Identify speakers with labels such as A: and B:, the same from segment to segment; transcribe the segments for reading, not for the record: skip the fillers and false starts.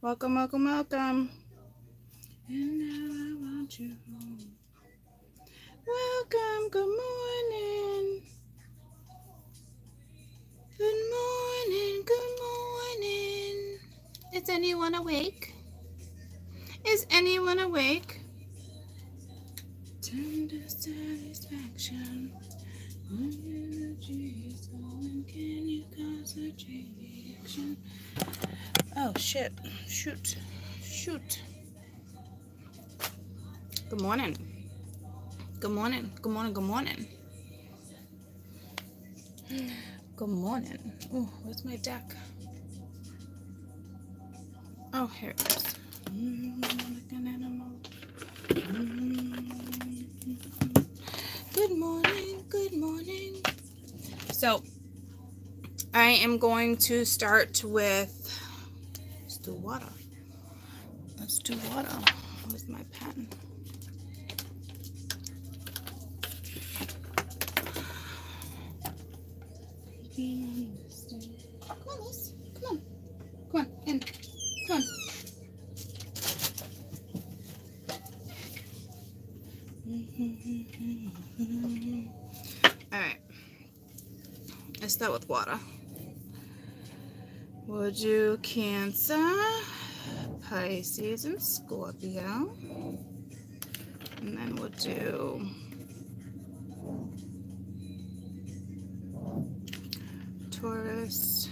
A: Welcome, welcome, welcome. And now I want you home. Welcome, good morning. Good morning, good morning. Is anyone awake? Is anyone awake? Tender satisfaction. When energy is going, can you cause a chain reaction? Oh shit. Shoot. Shoot. Good morning. Good morning. Good morning. Good morning. Good morning. Oh, where's my deck? Oh, here it is. Like an animal. Good morning. Good morning. So, I am going to start with, let's do water. Let's do water. Where's my pen? Come on, Liz. Come on. Come on, in. Come on. Alright. Let's start with water. We'll do Cancer, Pisces, and Scorpio. And then we'll do Taurus,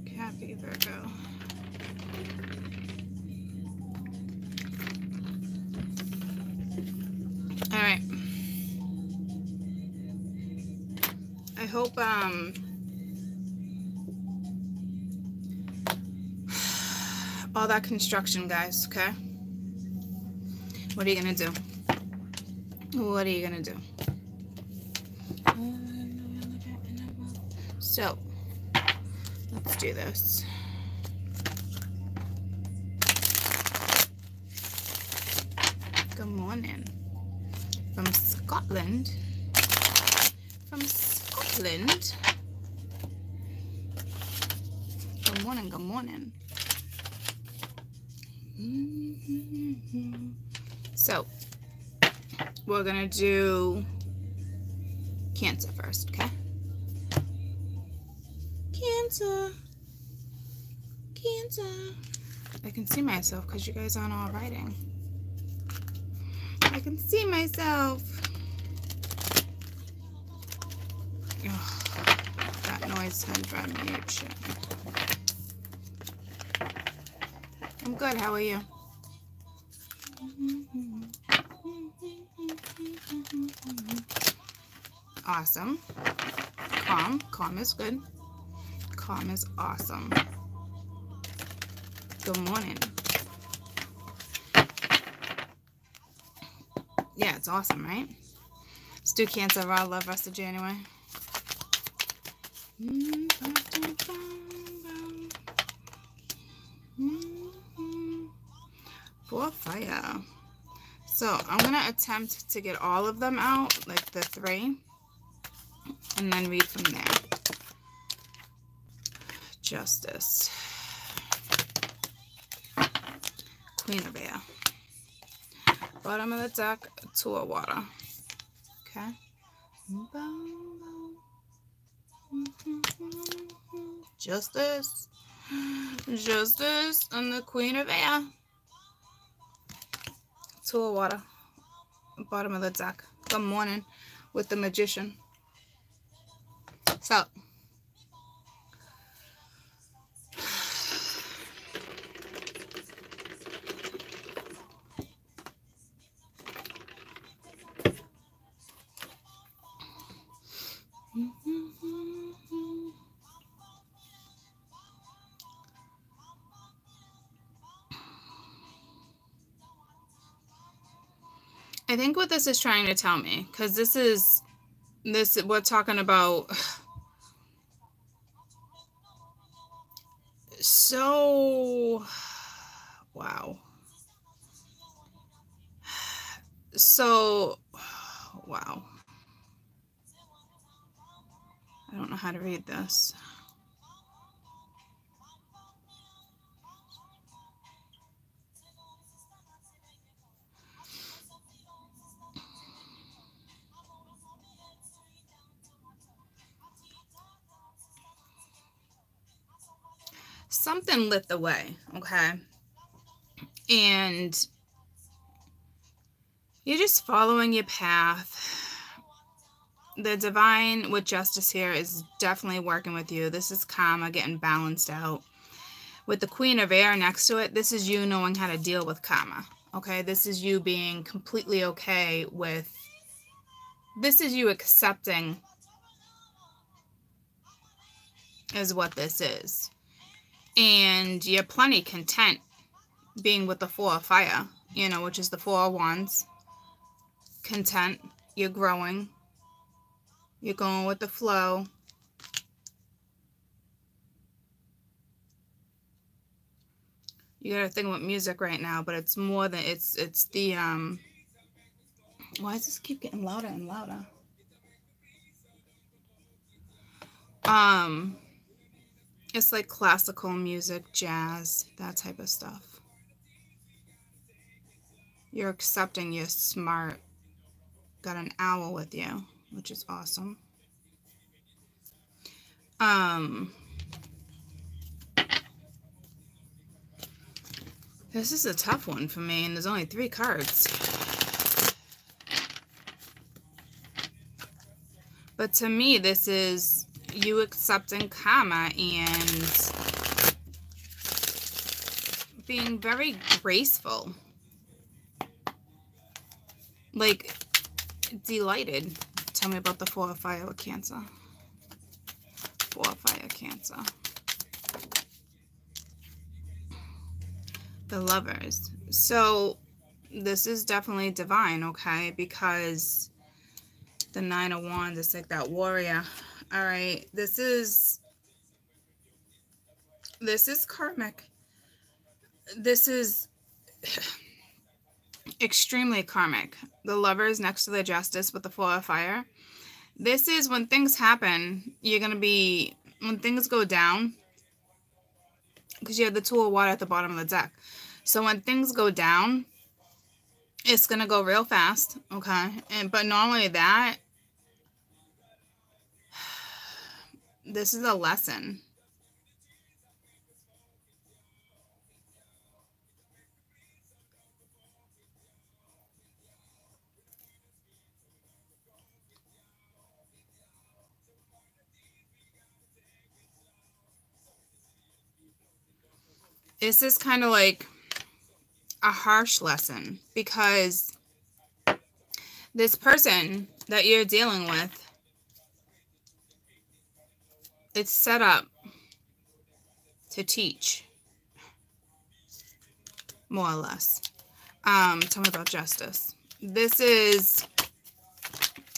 A: Cappy, Virgo. All right. I hope all that construction, guys, okay? What are you gonna do? What are you gonna do? So, let's do this. Good morning. From Scotland. From Scotland. Good morning, good morning. So, we're gonna do Cancer first, okay? Cancer. Cancer. I can see myself because you guys aren't all writing. I can see myself. Ugh, that noise can drive me apeshit. I'm good. How are you? Awesome. Calm. Calm is good. Calm is awesome. Good morning. Yeah, it's awesome, right? Let's do Cancer, Raw Love, rest of January. For fire. So I'm going to attempt to get all of them out, like the 3, and then read from there. Justice. Queen of Air. Bottom of the deck, 2 of water. Okay. Justice. Justice and the Queen of Air. 2 of water. Bottom of the deck. Good morning with the Magician. So. I think what this is trying to tell me, because we're talking about so, wow. So, wow. I don't know how to read this. something lit the way, okay? And you're just following your path. The divine with justice here is definitely working with you. This is karma getting balanced out. With the Queen of Air next to it, this is you knowing how to deal with karma. Okay, this is you being completely okay with, this is you accepting is what this is. And you're plenty content being with the Four of Fire, you know, which is the Four of Wands. Content, you're growing. You're going with the flow. You gotta think about music right now, but it's more than, it's the, why does this keep getting louder and louder? It's like classical music, jazz, that type of stuff. You're accepting, you're smart. Got an owl with you, which is awesome. This is a tough one for me, and there's only 3 cards. But to me, this is you accepting karma and being very graceful. Like, delighted. Tell me about the Four of Fire with Cancer. Four of Fire, Cancer. The Lovers. So this is definitely divine, okay? Because the Nine of Wands is like that warrior. All right, this is karmic. This is extremely karmic. The Lovers next to the Justice with the Four of Fire. This is when things happen, you're going to be, when things go down, because you have the Two of Water at the bottom of the deck. So when things go down, it's going to go real fast, okay? But not only that, this is a lesson. This is kind of like a harsh lesson, because this person that you're dealing with, it's set up to teach, more or less. Tell me about Justice. This is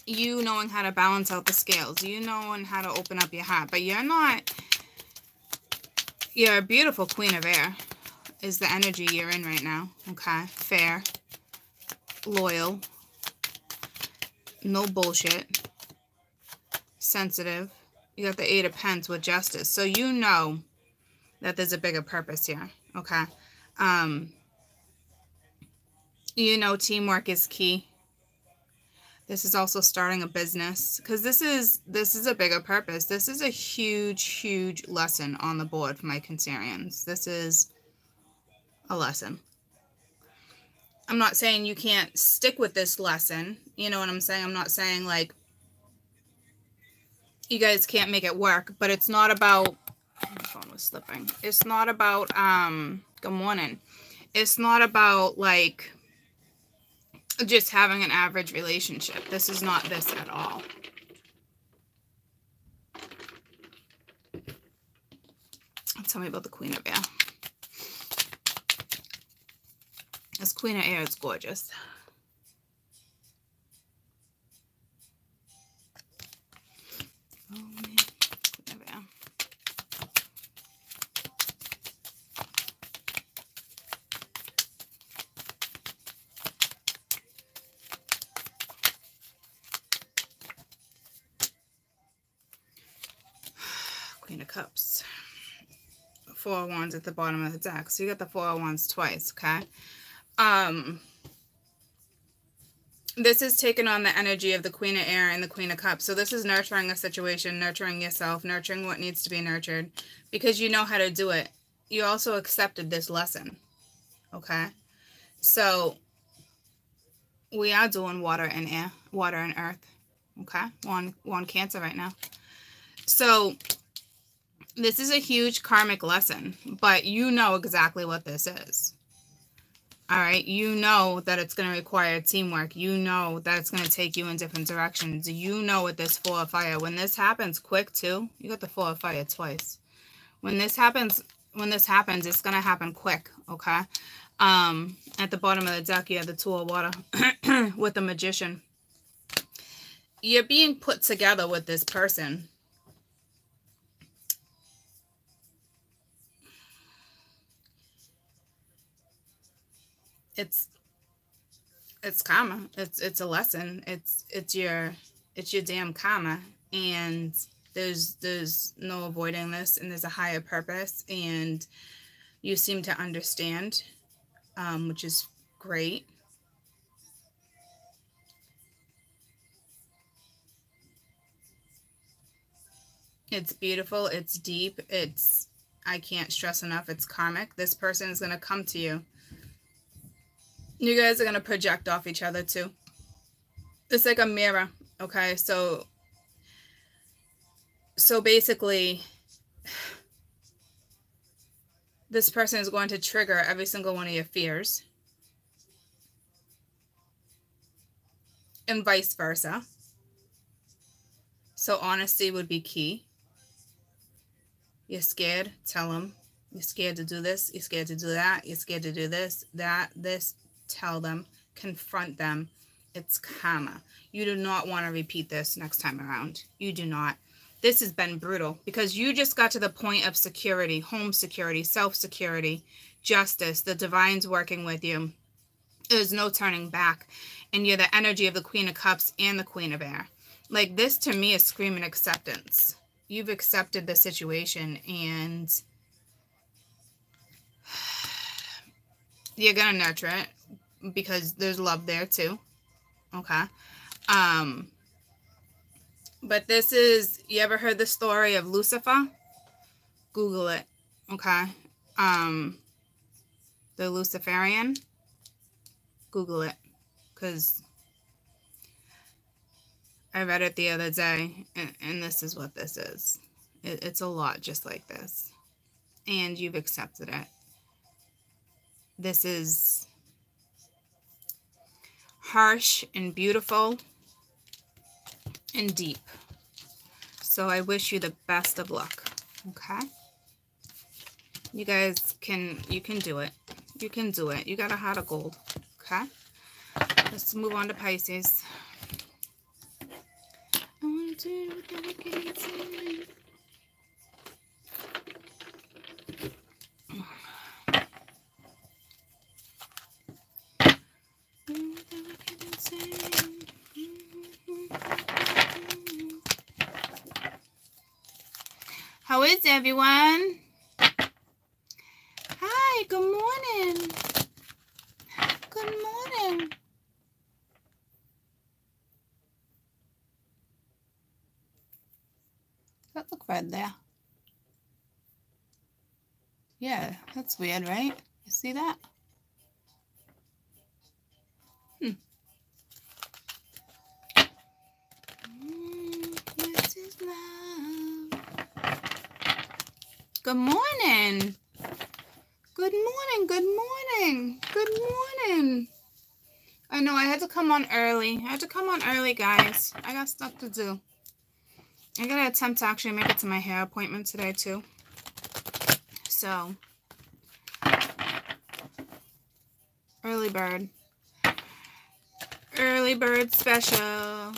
A: you knowing how to balance out the scales, you knowing how to open up your heart, but you're not, you're a beautiful Queen of Air is the energy you're in right now, okay? Fair, loyal, no bullshit, sensitive. You got the Eight of Pentacles with Justice. So you know that there's a bigger purpose here, okay? You know teamwork is key. This is also starting a business, because this is a bigger purpose. This is a huge, huge lesson on the board for my Cancerians. This is a lesson. I'm not saying you can't stick with this lesson. You know what I'm saying? I'm not saying, like, you guys can't make it work, but it's not about, my phone was slipping. It's not about, good morning. It's not about, like, just having an average relationship. This is not this at all. Tell me about the Queen of Air. This Queen of Air is gorgeous. Oh, man. Queen of Air. Queen of Cups. Four of Wands at the bottom of the deck. So you got the Four of Wands twice, okay? This is taking on the energy of the Queen of Air and the Queen of Cups. So this is nurturing a situation, nurturing yourself, nurturing what needs to be nurtured, because you know how to do it. you also accepted this lesson. Okay. So we are doing water and air, water and earth. Okay. We're on Cancer right now. So this is a huge karmic lesson, but you know exactly what this is. All right. You know that it's going to require teamwork. You know that it's going to take you in different directions. You know with this Four of Fire, when this happens quick too, you got the Four of Fire twice. When this happens, it's going to happen quick. Okay. At the bottom of the deck, you have the Two of Water with the Magician. You're being put together with this person. It's karma. It's a lesson. It's your damn karma, and there's no avoiding this, and there's a higher purpose, and you seem to understand, which is great. It's beautiful. It's deep. I can't stress enough. It's karmic. This person is going to come to you. You guys are going to project off each other too. It's like a mirror. Okay. So basically, this person is going to trigger every single one of your fears. And vice versa. So honesty would be key. You're scared, tell them. You're scared to do this, you're scared to do that, you're scared to do this, that, this. Tell them, confront them. It's karma. You do not want to repeat this next time around. You do not. This has been brutal because you just got to the point of security, home security, self-security, justice. The divine's working with you. There's no turning back. And you're the energy of the Queen of Cups and the Queen of Air. Like, this to me is screaming acceptance. You've accepted the situation, and you're going to nurture it because there's love there too. Okay. But this is, you ever heard the story of Lucifer? Google it. Okay. The Luciferian. Google it. Because I read it the other day, and this is what this is. It's a lot just like this. And you've accepted it. This is harsh and beautiful and deep. So I wish you the best of luck. Okay? You guys you can do it. You can do it. You got a heart of gold. Okay? Let's move on to Pisces. I want to do delicate sailing. How is everyone? Hi, good morning. Good morning. That look red there. Yeah, that's weird, right? You see that? This is love. Good morning. Good morning. Good morning. Good morning. I know I had to come on early. I had to come on early, guys. I got stuff to do. I gotta attempt to actually make it to my hair appointment today, too. So, early bird. Early bird special.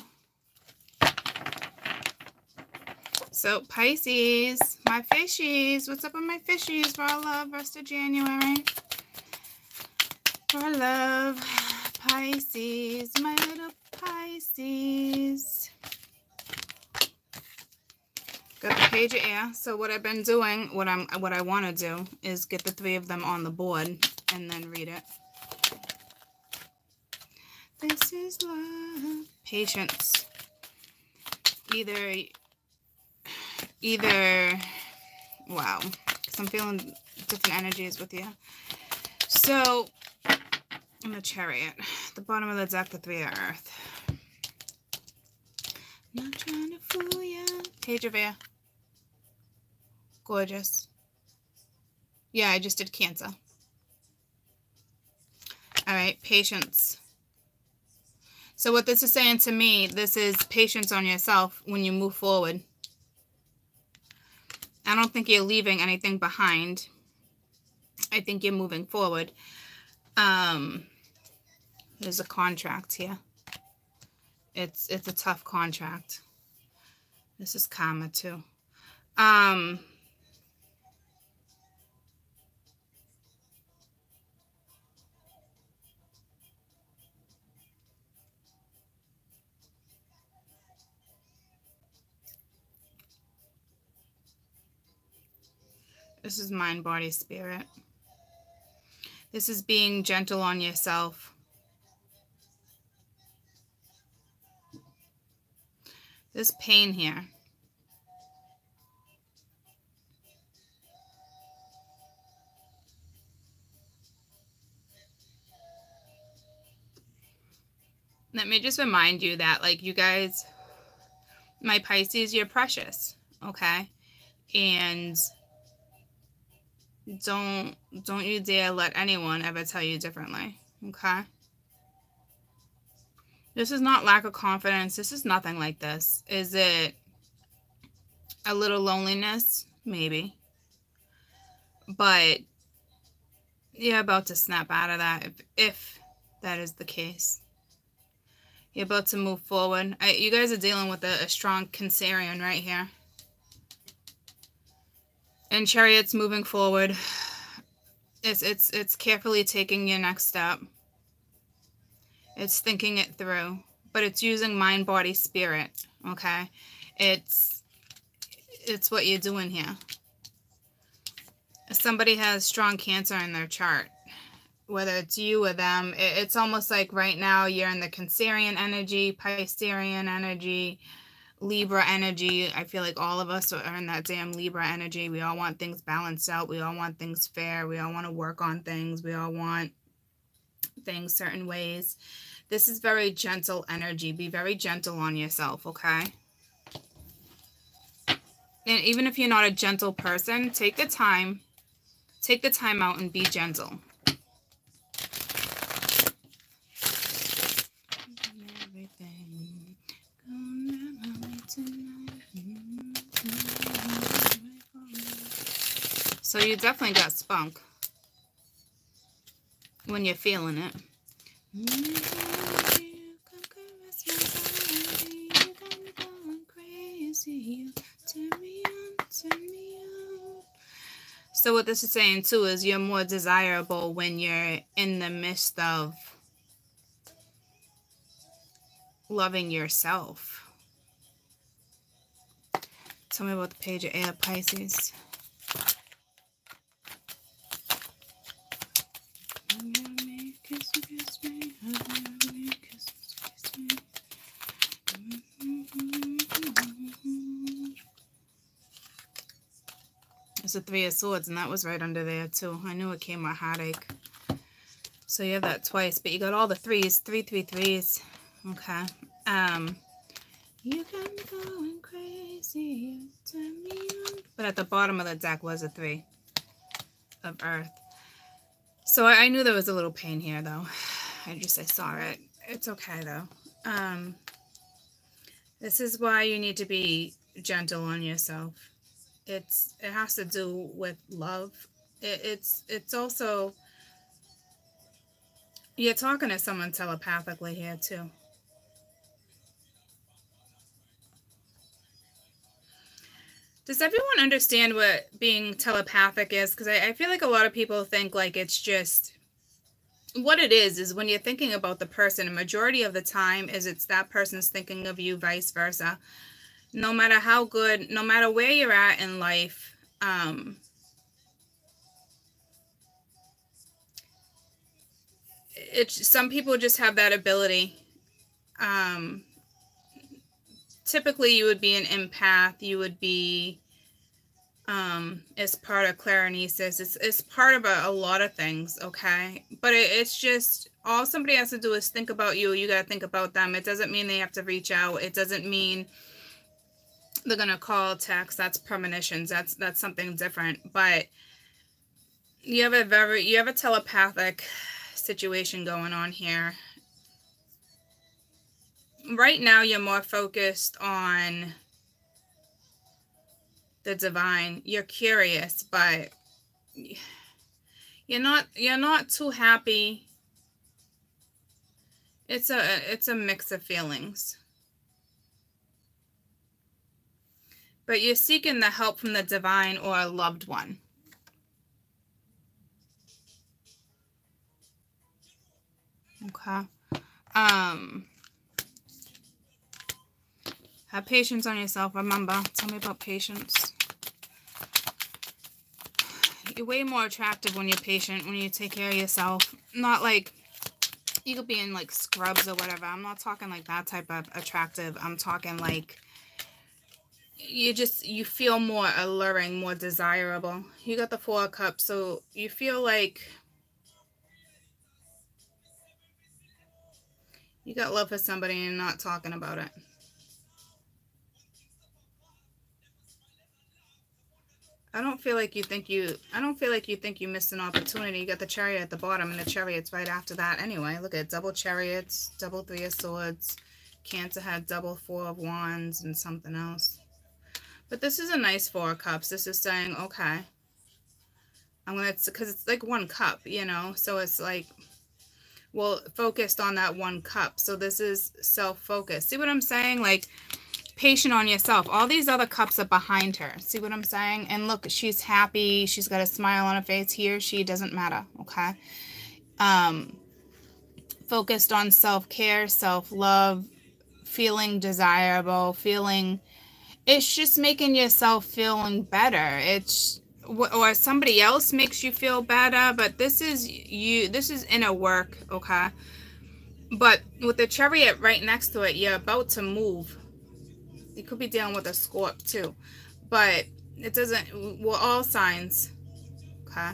A: So, Pisces, my fishies. What's up with my fishies? RawLOVE, rest of January. RawLOVE, Pisces, my little Pisces. Got the Page of Air. So what I've been doing, what I want to do is get the three of them on the board and then read it. This is love. Patience. Either, wow. I'm feeling different energies with you. So, I'm a Chariot. The bottom of the deck, the Three of Earth. Not trying to fool ya. Page of Air. Gorgeous. Yeah, I just did Cancer. Alright, patience. So what this is saying to me, this is patience on yourself when you move forward. I don't think you're leaving anything behind. I think you're moving forward. There's a contract here. It's a tough contract. This is karma too. This is mind, body, spirit. This is being gentle on yourself. There's pain here. Let me just remind you that, like, you guys, my Pisces, you're precious, okay? And don't you dare let anyone ever tell you differently, okay? This is not lack of confidence. This is nothing like this. Is it a little loneliness? Maybe. But you're about to snap out of that if that is the case. You're about to move forward. You guys are dealing with a strong Cancerian right here. And Chariot's moving forward. It's carefully taking your next step. It's thinking it through. But it's using mind, body, spirit. Okay? It's what you're doing here. Somebody has strong Cancer in their chart. Whether it's you or them, it's almost like right now you're in the Cancerian energy, Piscean energy, Libra energy. I feel like all of us are in that damn Libra energy. We all want things balanced out. We all want things fair. We all want to work on things. We all want things certain ways. This is very gentle energy. Be very gentle on yourself, okay? And even if you're not a gentle person, take the time out and be gentle. So you definitely got spunk when you're feeling it. So what this is saying too is you're more desirable when you're in the midst of loving yourself. Tell me about the Page of Air, Pisces. It's a Three of Swords, and that was right under there too. I knew it came with heartache. So you have that twice, but you got all the threes, three threes. Okay. You got me going crazy. You turn me on. But at the bottom of the deck was a Three of Earth. So I knew there was a little pain here, though. I saw it. It's okay, though. This is why you need to be gentle on yourself. It has to do with love. It's also, you're talking to someone telepathically here, too. Does everyone understand what being telepathic is? Because I feel like a lot of people think like it's just, what it is when you're thinking about the person, a majority of the time it's that person's thinking of you, vice versa. No matter how good, no matter where you're at in life, some people just have that ability. Typically you would be an empath, you would be It's part of clarinesis. It's part of a lot of things, okay? But it's just, all somebody has to do is think about you. You got to think about them. It doesn't mean they have to reach out. It doesn't mean they're going to call, text. That's premonitions. That's something different. But you have a telepathic situation going on here. Right now, you're more focused on the divine. You're curious, but you're not too happy. It's a mix of feelings. But you're seeking the help from the divine or a loved one. Okay. Have patience on yourself. Remember, tell me about patience. You're way more attractive when you're patient, when you take care of yourself. Not like you could be in like scrubs or whatever. I'm not talking like that type of attractive. I'm talking like you feel more alluring, more desirable. You got the 4 of Cups, so you feel like you got love for somebody and you're not talking about it. I don't feel like you think you missed an opportunity. You got the Chariot at the bottom, and the Chariot's right after that anyway. Look at double Chariots, double 3 of Swords. Cancer had double 4 of Wands and something else. But this is a nice 4 of Cups. This is saying, okay, because it's like 1 cup, you know, so it's like, well, focused on that 1 cup. So this is self-focused. See what I'm saying? Like, patient on yourself. All these other cups are behind her. See what I'm saying? And look, she's happy. She's got a smile on her face. He or she doesn't matter. Okay. Focused on self-care, self-love, feeling desirable, it's just making yourself feeling better. Or somebody else makes you feel better, but this is you. This is inner work. Okay. But with the Chariot right next to it, you're about to move. You could be dealing with a Scorp too, but it doesn't, well, all signs, okay?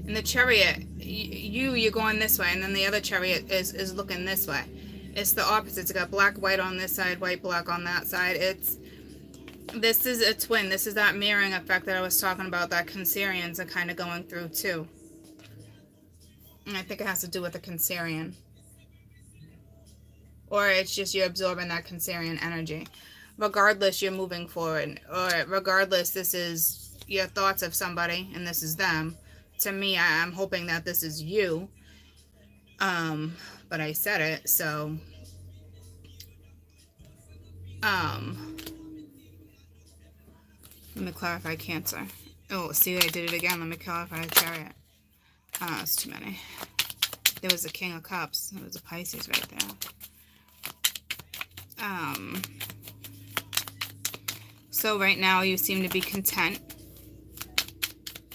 A: In the Chariot, you're going this way, and then the other Chariot is looking this way. It's the opposite. It's got black, white on this side, white, black on that side. This is a twin. This is that mirroring effect that I was talking about, that Cancerians are kind of going through too. And I think it has to do with the Cancerian. Or it's just you're absorbing that Cancerian energy. Regardless, you're moving forward. Or regardless, this is your thoughts of somebody and this is them. To me, I'm hoping that this is you. But I said it, so... let me clarify Cancer. Oh, see, I did it again. Let me clarify Chariot. It's too many. There was a King of Cups. There was a Pisces right there. So right now you seem to be content,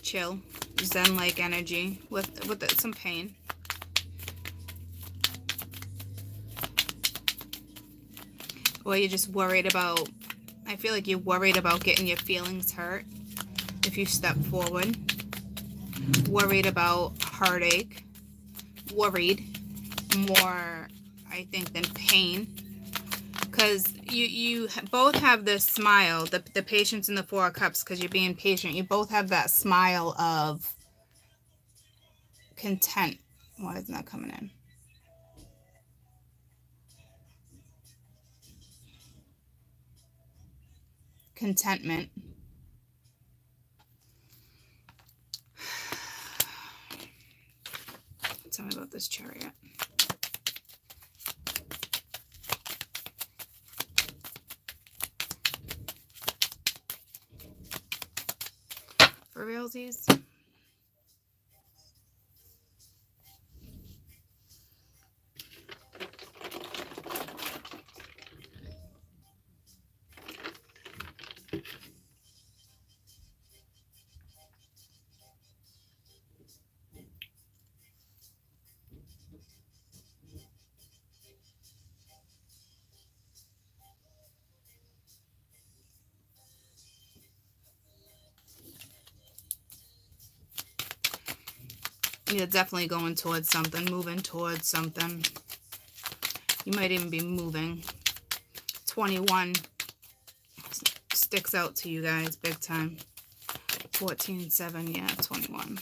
A: chill, Zen-like energy with some pain. Or you're just worried about, I feel like you're worried about getting your feelings hurt if you step forward. Worried about heartache. Worried more, I think, than pain. Because you both have this smile, the patience and the 4 of Cups, because you're being patient. You both have that smile of content. Why isn't that coming in? Contentment. Tell me about this Chariot. For realsies. You're definitely going towards something, moving towards something. You might even be moving. 21 sticks out to you guys big time. 14, 7, yeah, 21.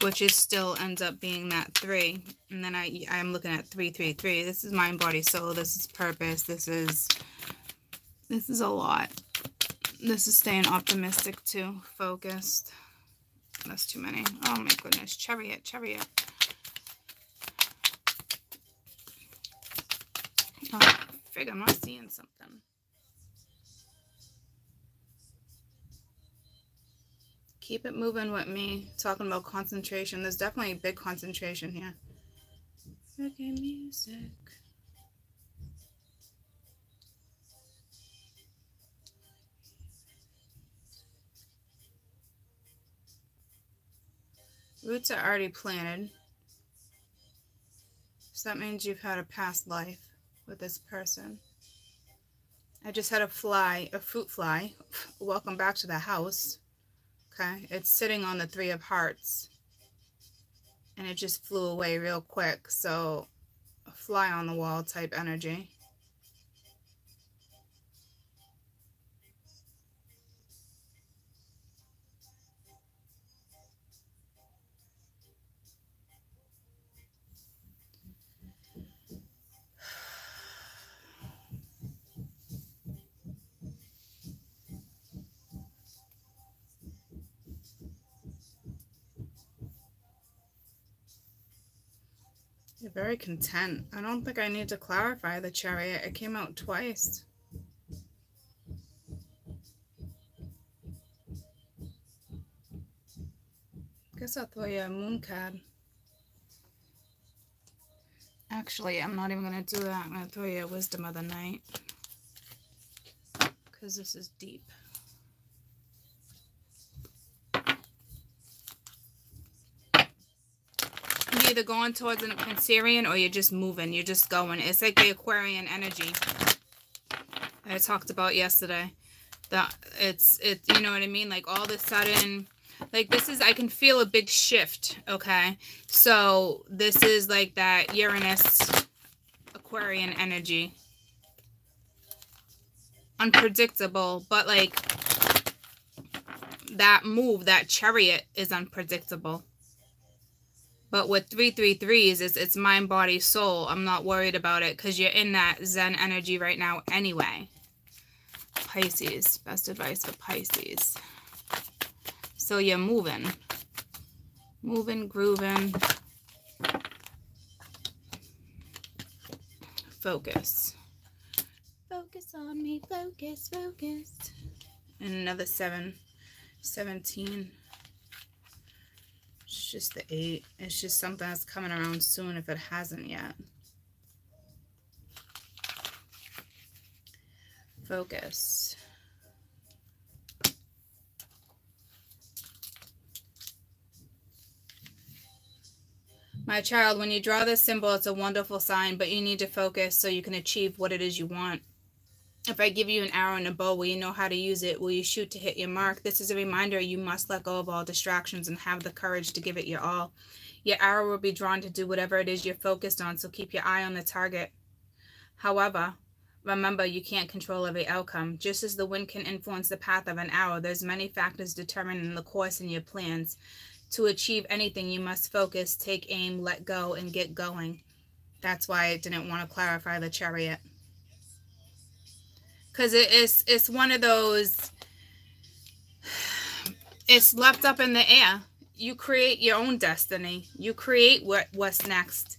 A: Which is still ends up being that 3. And then I'm looking at 3, 3, 3. This is mind, body, soul. This is purpose. This is a lot. This is staying optimistic too. Focused. That's too many. Oh my goodness. Chariot, chariot. Oh, frig, I'm not seeing something. Keep it moving with me. Talking about concentration. There's definitely a big concentration here. Reggae music. Roots are already planted. So that means you've had a past life with this person. I just had a fruit fly. Welcome back to the house. Okay, it's sitting on the 3 of Hearts. And it just flew away real quick. So, a fly on the wall type energy. You're very content. I don't think I need to clarify the Chariot. It came out twice. Guess I'll throw you a moon card. Actually, I'm not even going to do that. I'm going to throw you a wisdom of the night. Because this is deep. You're either going towards an Cancerian or you're just moving. You're just going. It's like the Aquarian energy I talked about yesterday. That it's you know what I mean? Like all of a sudden, like this is, I can feel a big shift, okay? So this is like that Uranus Aquarian energy. Unpredictable, but like that move, that Chariot is unpredictable. But with 333s, it's mind, body, soul. I'm not worried about it because you're in that Zen energy right now anyway. Pisces. Best advice for Pisces. So you're moving. Moving, grooving. Focus. Focus on me. Focus, focus. And another 7. 17. It's just the 8. It's just something that's coming around soon if it hasn't yet. Focus. My child, when you draw this symbol, it's a wonderful sign, but you need to focus so you can achieve what it is you want. If I give you an arrow and a bow, will you know how to use it? Will you shoot to hit your mark? This is a reminder you must let go of all distractions and have the courage to give it your all. Your arrow will be drawn to do whatever it is you're focused on, so keep your eye on the target. However, remember, you can't control every outcome. Just as the wind can influence the path of an arrow, there's many factors determining the course in your plans. To achieve anything, you must focus, take aim, let go, and get going. That's why I didn't want to clarify the Chariot. Because it's one of those, it's left up in the air. You create your own destiny. You create what's next,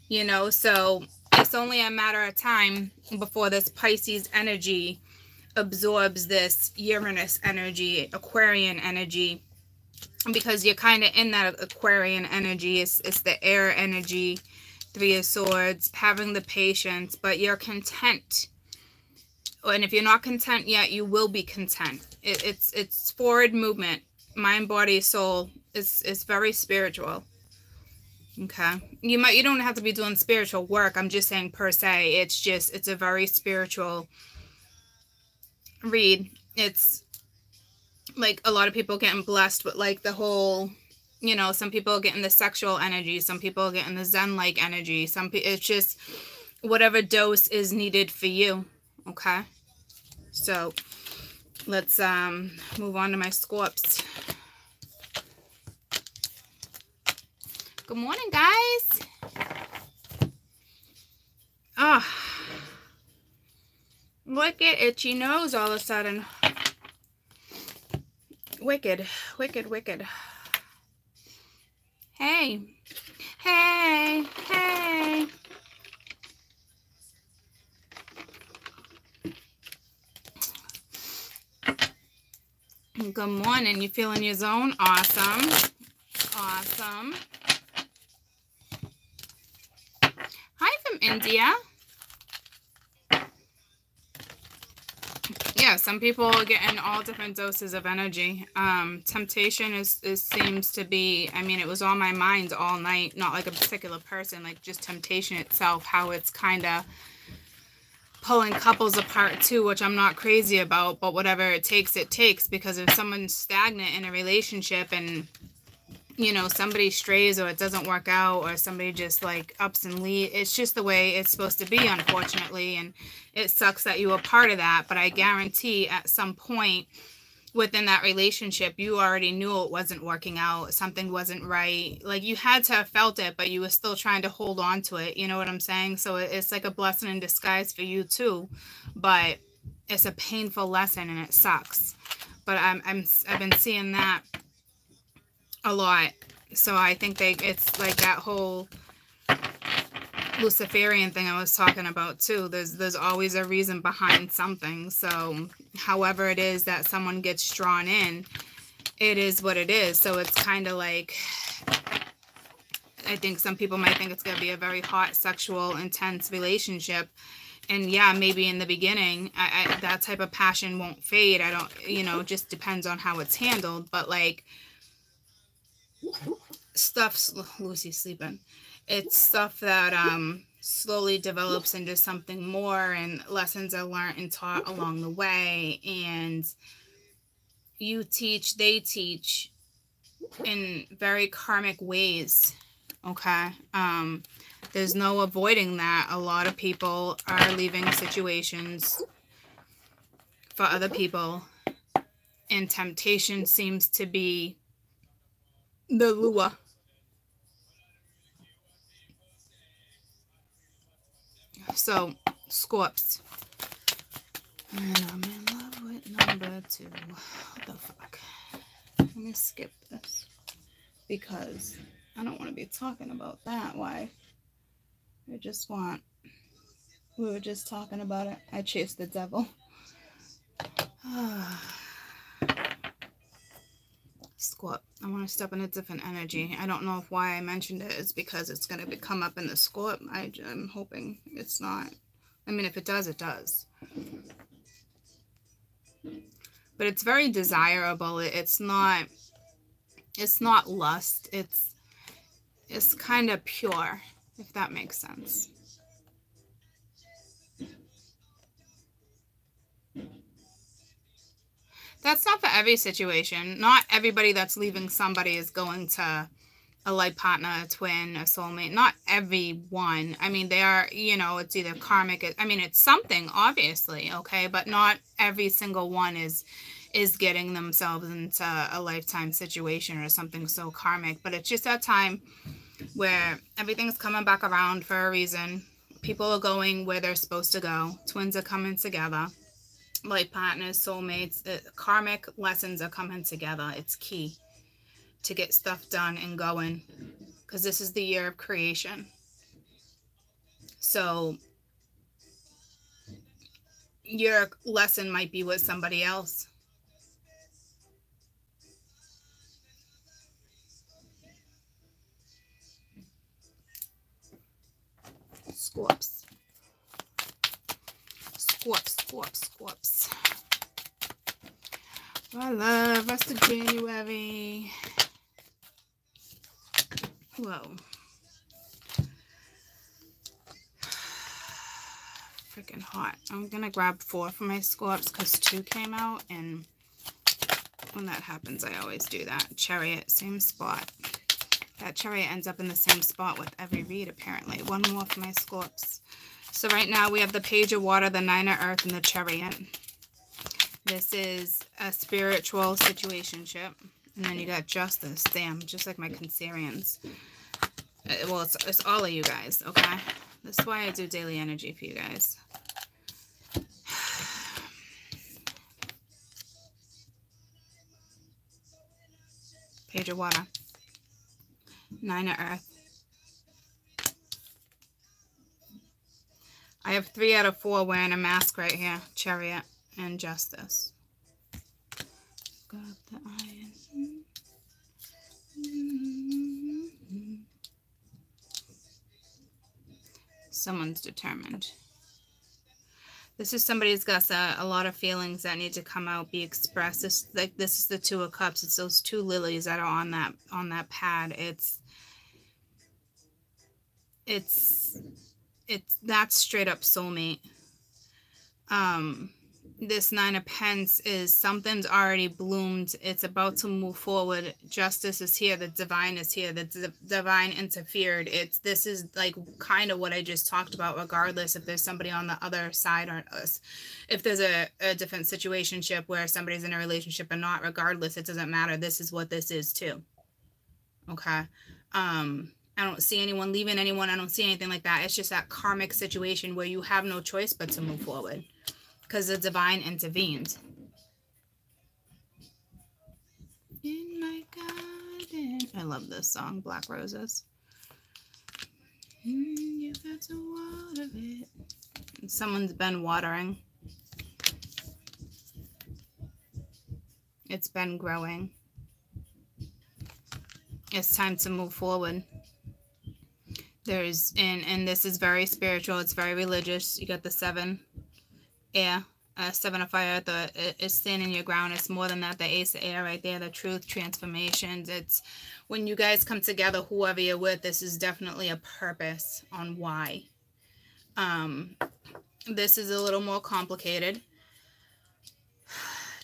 A: you know. So it's only a matter of time before this Pisces energy absorbs this Uranus energy, Aquarian energy, because you're kind of in that Aquarian energy. It's the air energy, 3 of Swords, having the patience, but you're content. And if you're not content yet, you will be content. It's forward movement, mind, body, soul. It's very spiritual. Okay, you don't have to be doing spiritual work. I'm just saying per se. It's a very spiritual read. It's like a lot of people getting blessed with like the whole, you know, some people are getting the sexual energy, some people are getting the Zen-like energy, some people, it's just whatever dose is needed for you. Okay, so let's move on to my Scorps. Good morning, guys. Oh, wicked itchy nose all of a sudden. Wicked, wicked, wicked. Hey, hey, hey. Good morning. You feeling your zone? Awesome. Awesome. Hi from India. Yeah, some people are getting all different doses of energy. Temptation seems to be, I mean, it was on my mind all night, not like a particular person, like just temptation itself, how it's kind of pulling couples apart too, which I'm not crazy about, but whatever it takes, because if someone's stagnant in a relationship and, you know, somebody strays or it doesn't work out or somebody just like ups and leaves, it's just the way it's supposed to be, unfortunately, and it sucks that you were part of that, but I guarantee at some point within that relationship, you already knew it wasn't working out, something wasn't right, like you had to have felt it, but you were still trying to hold on to it, you know what I'm saying? So it's like a blessing in disguise for you too, but it's a painful lesson and it sucks. But I've been seeing that a lot, so I think it's like that whole Luciferian thing I was talking about too. There's always a reason behind something. So however it is that someone gets drawn in, it is what it is. So it's kind of like, I think some people might think it's going to be a very hot, sexual, intense relationship. And yeah, maybe in the beginning, that type of passion won't fade. I don't, you know, it just depends on how it's handled. But like, stuff, Lucy's sleeping. It's stuff that slowly develops into something more, and lessons are learned and taught along the way. And you teach, they teach in very karmic ways. Okay. There's no avoiding that. A lot of people are leaving situations for other people, and temptation seems to be the lure. So, Scorps. And I'm in love with number 2. What the fuck? Let me skip this, because I don't want to be talking about that. Why? We were just talking about it. I chased the devil. Scorp. I want to step in a different energy. I don't know if why I mentioned it is because it's going to come up in the Scorp. I'm hoping it's not. I mean, if it does, it does. But it's very desirable. It's not lust. It's kind of pure, if that makes sense. That's not for every situation. Not everybody that's leaving somebody is going to a life partner, a twin, a soulmate. Not everyone. I mean, they are, you know, it's either karmic. I mean, it's something, obviously, okay? But not every single one is getting themselves into a lifetime situation or something so karmic. But it's just that time where everything's coming back around for a reason. People are going where they're supposed to go. Twins are coming together. Life partners, soulmates, karmic lessons are coming together. It's key to get stuff done and going, because this is the year of creation. So your lesson might be with somebody else. Scorps. Scorps. I love rest of January. Whoa. Freaking hot. I'm gonna grab 4 for my Scorps because 2 came out and When that happens, I always do that. Chariot, same spot. That chariot ends up in the same spot with every read, apparently. One more for my Scorps. So right now we have the Page of Water, the Nine of Earth, and the Chariot. This is a spiritual situationship. And then you got Justice. Damn, just like my Cancerians. Well, it's all of you guys, okay? This is why I do daily energy for you guys. Page of Water. Nine of Earth. I have 3 out of 4 wearing a mask right here. Chariot and Justice. Got the Iron. Someone's determined. This is somebody who's got a lot of feelings that need to come out, be expressed. This is the Two of Cups. It's those 2 lilies that are on that pad. That's straight up soulmate. This Nine of Pence is something's already bloomed. It's about to move forward. Justice is here. The divine is here. The divine interfered. This is like kind of what I just talked about, regardless if there's somebody on the other side or us. If there's a different situationship where somebody's in a relationship or not, regardless, it doesn't matter. This is what this is too. Okay. I don't see anyone leaving anyone. I don't see anything like that. It's just that karmic situation where you have no choice but to move forward. Because the divine intervened. In my garden. I love this song, Black Roses. You've got to water it. Someone's been watering. It's been growing. It's time to move forward. And this is very spiritual. It's very religious. You got the 7. Air, 7 of Fire, it's standing your ground. It's more than that. The Ace of Air right there, the truth, transformations. It's when you guys come together, whoever you're with, this is definitely a purpose on why. This is a little more complicated.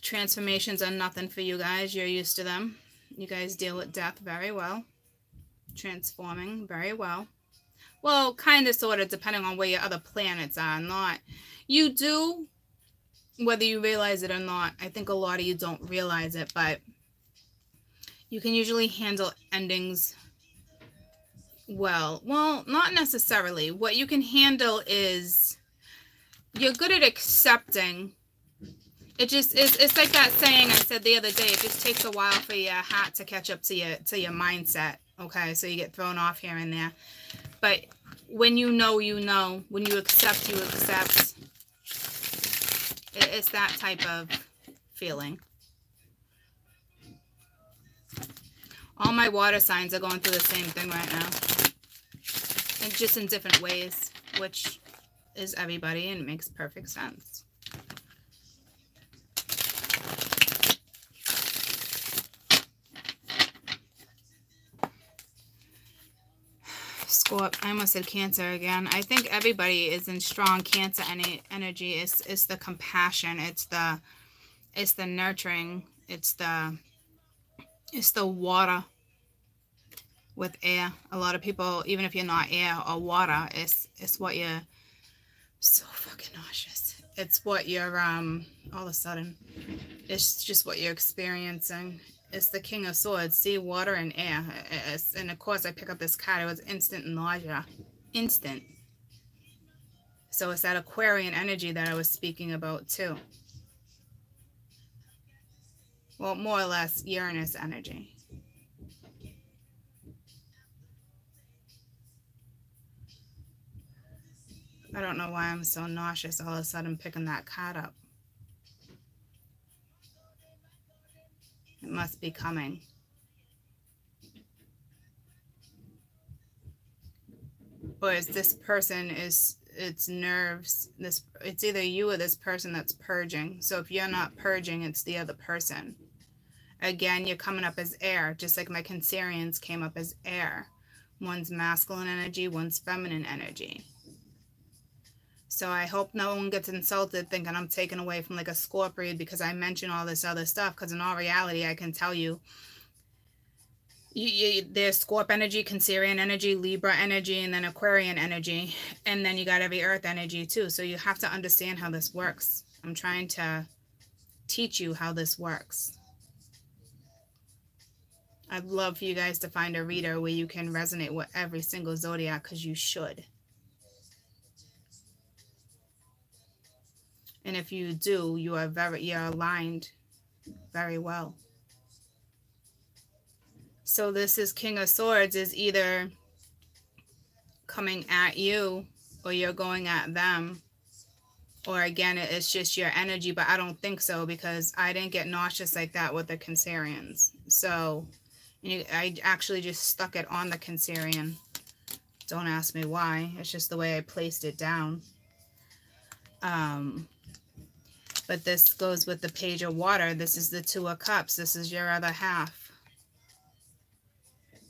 A: Transformations are nothing for you guys. You're used to them. You guys deal with death very well. Transforming very well. Well, kind of, sort of, depending on where your other planets are. Not... You do, whether you realize it or not. I think a lot of you don't realize it, but you can usually handle endings well. Well, not necessarily. What you can handle is you're good at accepting. It's like that saying I said the other day. It just takes a while for your hat to catch up to your mindset. Okay, so you get thrown off here and there. But when you know, you know. When you accept, you accept. It's that type of feeling. All my water signs are going through the same thing right now. And just in different ways, which is everybody, and it makes perfect sense. Scorp, I almost said Cancer again. I think everybody is in strong Cancer energy. It's the compassion. It's the nurturing. It's the water with air. A lot of people, even if you're not air or water, it's what you're so fucking nauseous. It's what you're all of a sudden. It's just what you're experiencing. It's the King of Swords. See, water and air. And of course, I pick up this card. It was instant nausea. Instant. So it's that Aquarian energy that I was speaking about, too. Well, more or less, Uranus energy. I don't know why I'm so nauseous all of a sudden picking that card up. It must be coming. Or is this person it's nerves. It's either you or this person that's purging. So if you're not purging, it's the other person. Again, you're coming up as air, just like my Cancerians came up as air. One's masculine energy, one's feminine energy. So I hope no one gets insulted thinking I'm taking away from like a Scorpio because I mention all this other stuff. Because in all reality, I can tell you, there's Scorp energy, Cancerian energy, Libra energy, and then Aquarian energy. And then you got every Earth energy too. So you have to understand how this works. I'm trying to teach you how this works. I'd love for you guys to find a reader where you can resonate with every single zodiac, because you should. And if you do, you're aligned very well. So this is King of Swords is either coming at you or you're going at them. Or again, it's just your energy, but I don't think so, because I didn't get nauseous like that with the Cancerians. So I actually just stuck it on the Cancerian. Don't ask me why. It's just the way I placed it down. But this goes with the Page of Water. This is the Two of Cups. This is your other half.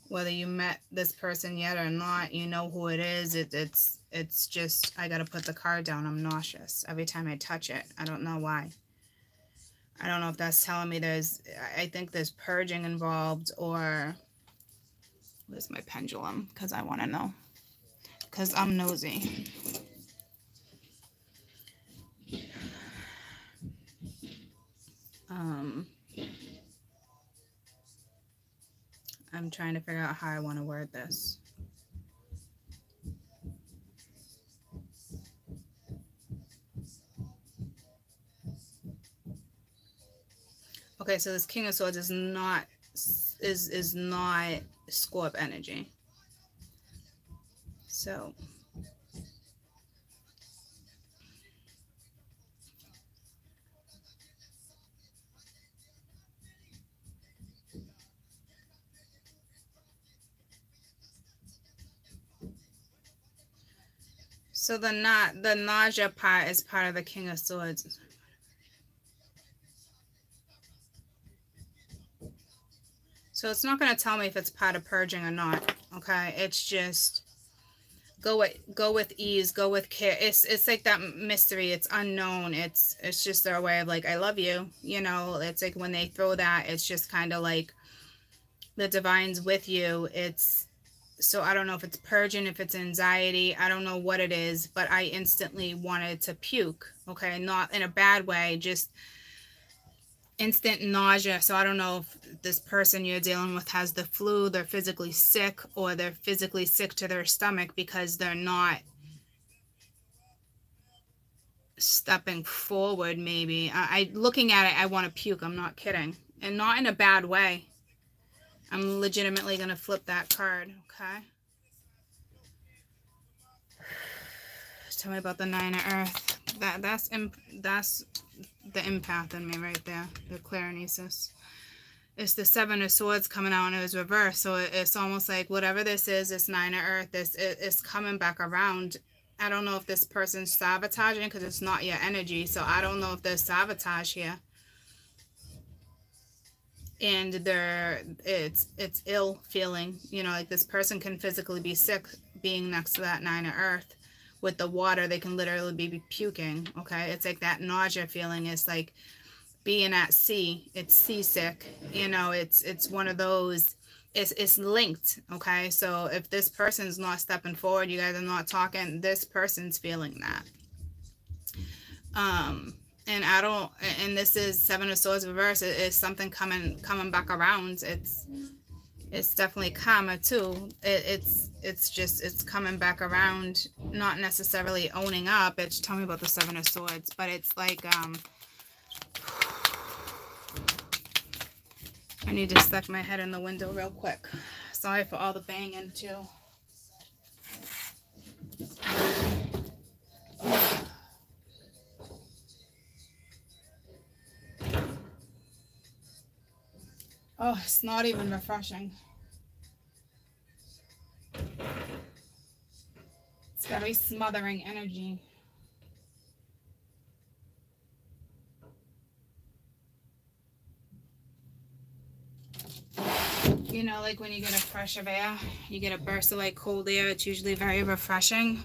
A: Whether you met this person yet or not, you know who it is. It's just, I got to put the card down. I'm nauseous every time I touch it. I don't know why. I don't know if that's telling me I think there's purging involved, or where's my pendulum? Because I want to know. Because I'm nosy. I'm trying to figure out how I want to word this. Okay, so this King of Swords is not Scorp energy. So the nausea part is part of the King of Swords. So it's not going to tell me if it's part of purging or not. Okay, it's just go with ease, go with care. It's like that mystery. It's unknown. It's just their way of like, I love you. You know, it's like when they throw that, it's just kind of like the divine's with you. So I don't know if it's purging, if it's anxiety. I don't know what it is, but I instantly wanted to puke. Okay, not in a bad way, just instant nausea. So I don't know if this person you're dealing with has the flu, they're physically sick, or they're physically sick to their stomach because they're not stepping forward. Maybe looking at it, I want to puke. I'm not kidding, and not in a bad way. I'm legitimately gonna flip that card. Okay, tell me about the Nine of Earth. That's the empath in me right there, the clarinesis. It's the Seven of Swords coming out, and it was reversed. So it's almost like whatever this is, this Nine of Earth, it's coming back around. I don't know if this person's sabotaging, because it's not your energy. So I don't know if there's sabotage here. And it's ill feeling. You know, like this person can physically be sick being next to that Nine of Earth. With the water, they can literally be puking. Okay, it's like that nausea feeling. It's like being at sea. It's seasick. You know, it's one of those. It's linked. Okay, so if this person's not stepping forward, you guys are not talking, this person's feeling that. And I don't. And this is Seven of Swords reverse. It is something coming back around. It's definitely karma too. It's coming back around, not necessarily owning up. It's, tell me about the Seven of Swords, but it's like I need to stick my head in the window real quick. Sorry for all the banging too. Oh, it's not even refreshing. It's very smothering energy. You know, like when you get a fresh of air, you get a burst of like cold air, it's usually very refreshing.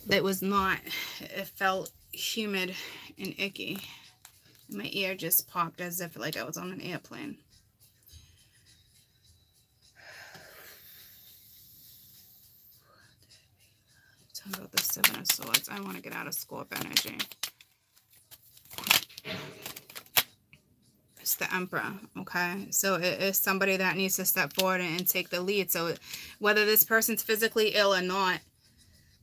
A: that was not, it felt humid and icky. My ear just popped as if like I was on an airplane. Talk about the Seven of Swords. I want to get out of Scorp energy. It's the Emperor, okay? So it is somebody that needs to step forward and take the lead. So whether this person's physically ill or not,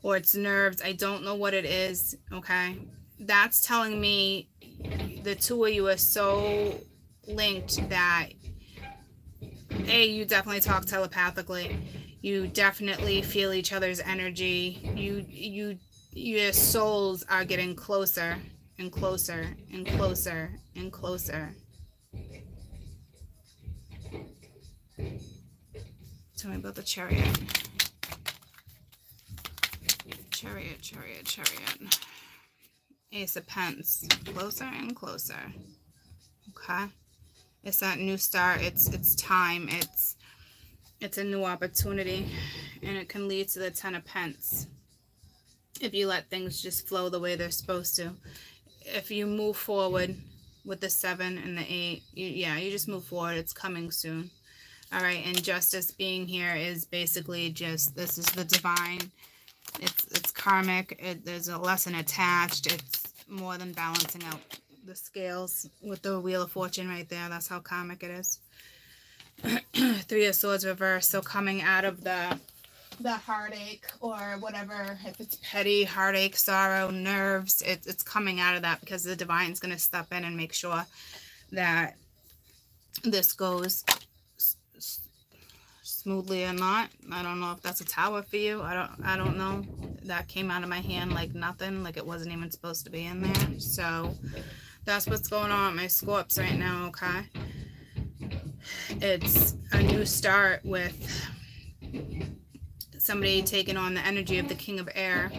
A: or it's nerves, I don't know what it is, okay? That's telling me the two of you are so linked that, A, you definitely talk telepathically. You definitely feel each other's energy. Your souls are getting closer and closer and closer and closer. Tell me about the Chariot. Chariot, Chariot, Chariot. Ace of Pence. Closer and closer. Okay. It's that new start. It's time. It's a new opportunity. And it can lead to the Ten of Pence. If you let things just flow the way they're supposed to. If you move forward with the 7 and the 8, you just move forward. It's coming soon. All right. And justice being here is basically just, this is the divine. It's karmic. There's a lesson attached. It's more than balancing out the scales with the Wheel of Fortune right there. That's how karmic it is. 3 of Swords reversed. So coming out of the heartache or whatever, if it's petty, heartache, sorrow, nerves, it's coming out of that because the divine's going to step in and make sure that this goes smoothly or not. I don't know if that's a Tower for you. I don't know. That came out of my hand like nothing, like it wasn't even supposed to be in there. So that's what's going on with my Scorps right now, okay? It's a new start with somebody taking on the energy of the King of Air.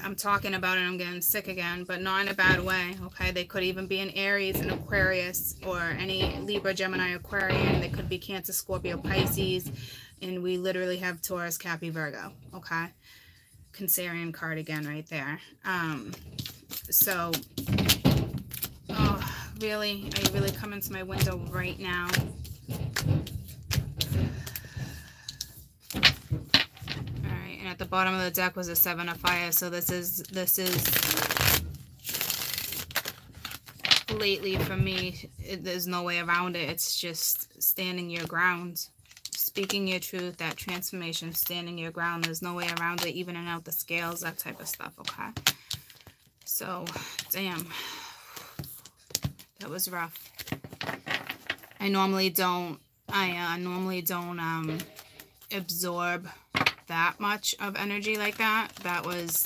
A: I'm talking about it, I'm getting sick again, but not in a bad way, okay? They could even be an Aries, an Aquarius, or any Libra, Gemini, Aquarian. They could be Cancer, Scorpio, Pisces, and we literally have Taurus, Capricorn, Virgo, okay? Cancerian card again right there. So, oh, really? Are you really coming to my window right now? At the bottom of the deck was a 7 of Fire, so this is lately for me, there's no way around it. It's just standing your ground, speaking your truth, that transformation, standing your ground. There's no way around it, evening out the scales, that type of stuff, okay? So, damn, that was rough. I normally don't absorb that much of energy like that. That was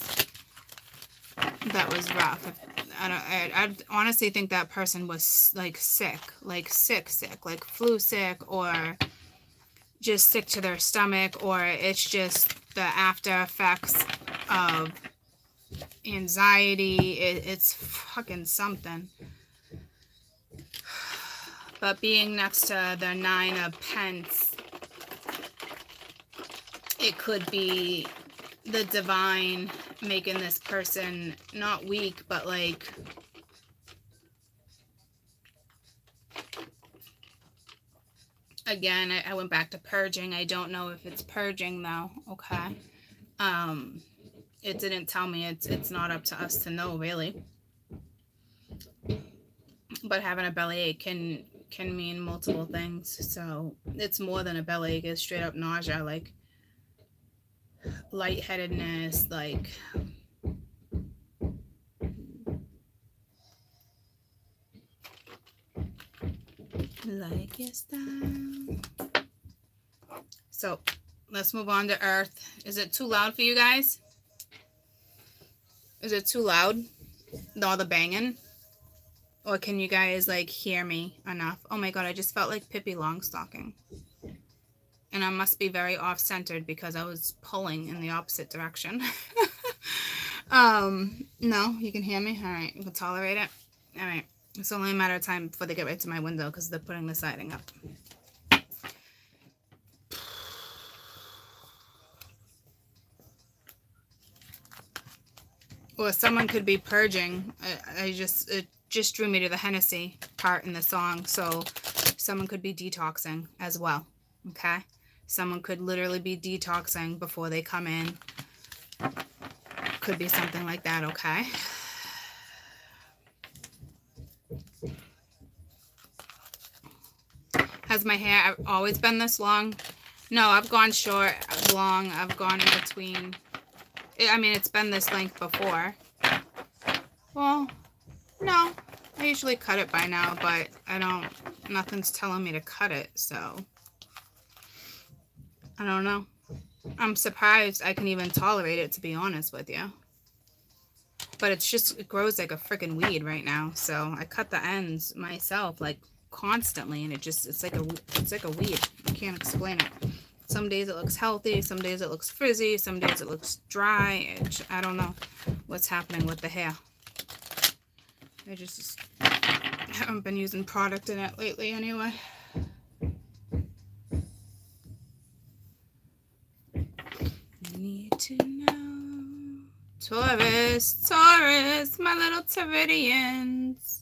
A: rough. I honestly think that person was like sick, like flu sick, or just sick to their stomach, or it's just the after effects of anxiety. It's fucking something. But being next to the 9 of Pence, it could be the divine making this person not weak, but like again, I went back to purging. I don't know if it's purging though, okay? It didn't tell me. It's not up to us to know, really. But having a bellyache can mean multiple things. So it's more than a bellyache. It's straight up nausea, like lightheadedness, like your style. So let's move on to Earth. Is it too loud for you guys? Is it too loud? All the banging? Or can you guys like hear me enough? Oh my god, I just felt like Pippi Longstocking. And I must be very off-centered because I was pulling in the opposite direction. No, you can hear me? All right, you can tolerate it? All right, it's only a matter of time before they get right to my window because they're putting the siding up. Or someone could be purging. It just drew me to the Hennessy part in the song. So someone could be detoxing as well. Okay? Someone could literally be detoxing before they come in. Could be something like that, okay? Has my hair always been this long? No, I've gone short, long. I've gone in between. I mean, it's been this length before. Well, no. I usually cut it by now, but nothing's telling me to cut it, so. I don't know. I'm surprised I can even tolerate it, to be honest with you. But it grows like a freaking weed right now. So I cut the ends myself, like, constantly, and it's like a weed. I can't explain it. Some days it looks healthy, some days it looks frizzy, some days it looks dry. I don't know what's happening with the hair. I just haven't been using product in it lately anyway. Need to know. Taurus, my little Tauridians.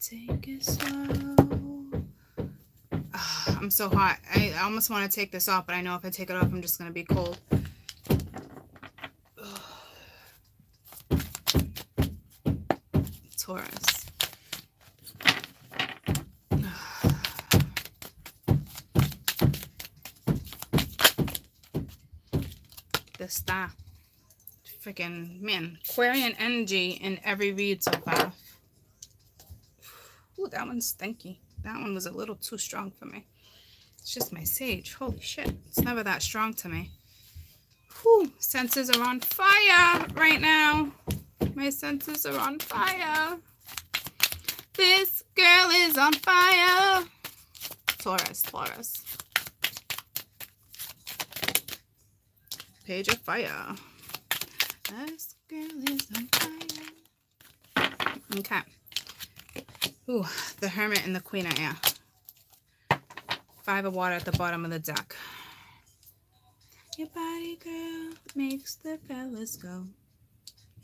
A: Take it slow. I'm so hot. I almost want to take this off, but I know if I take it off, I'm just going to be cold. Taurus. The star. Freaking, man. Aquarian energy in every read so far. Ooh, that one's stinky. That one was a little too strong for me. It's just my sage. Holy shit. It's never that strong to me. Whew. Senses are on fire right now. My senses are on fire. This girl is on fire. Taurus. Page of fire. This girl is on fire. Okay. Ooh, the Hermit and the Queen of Air. 5 of water at the bottom of the deck. Your body, girl, makes the fellas go.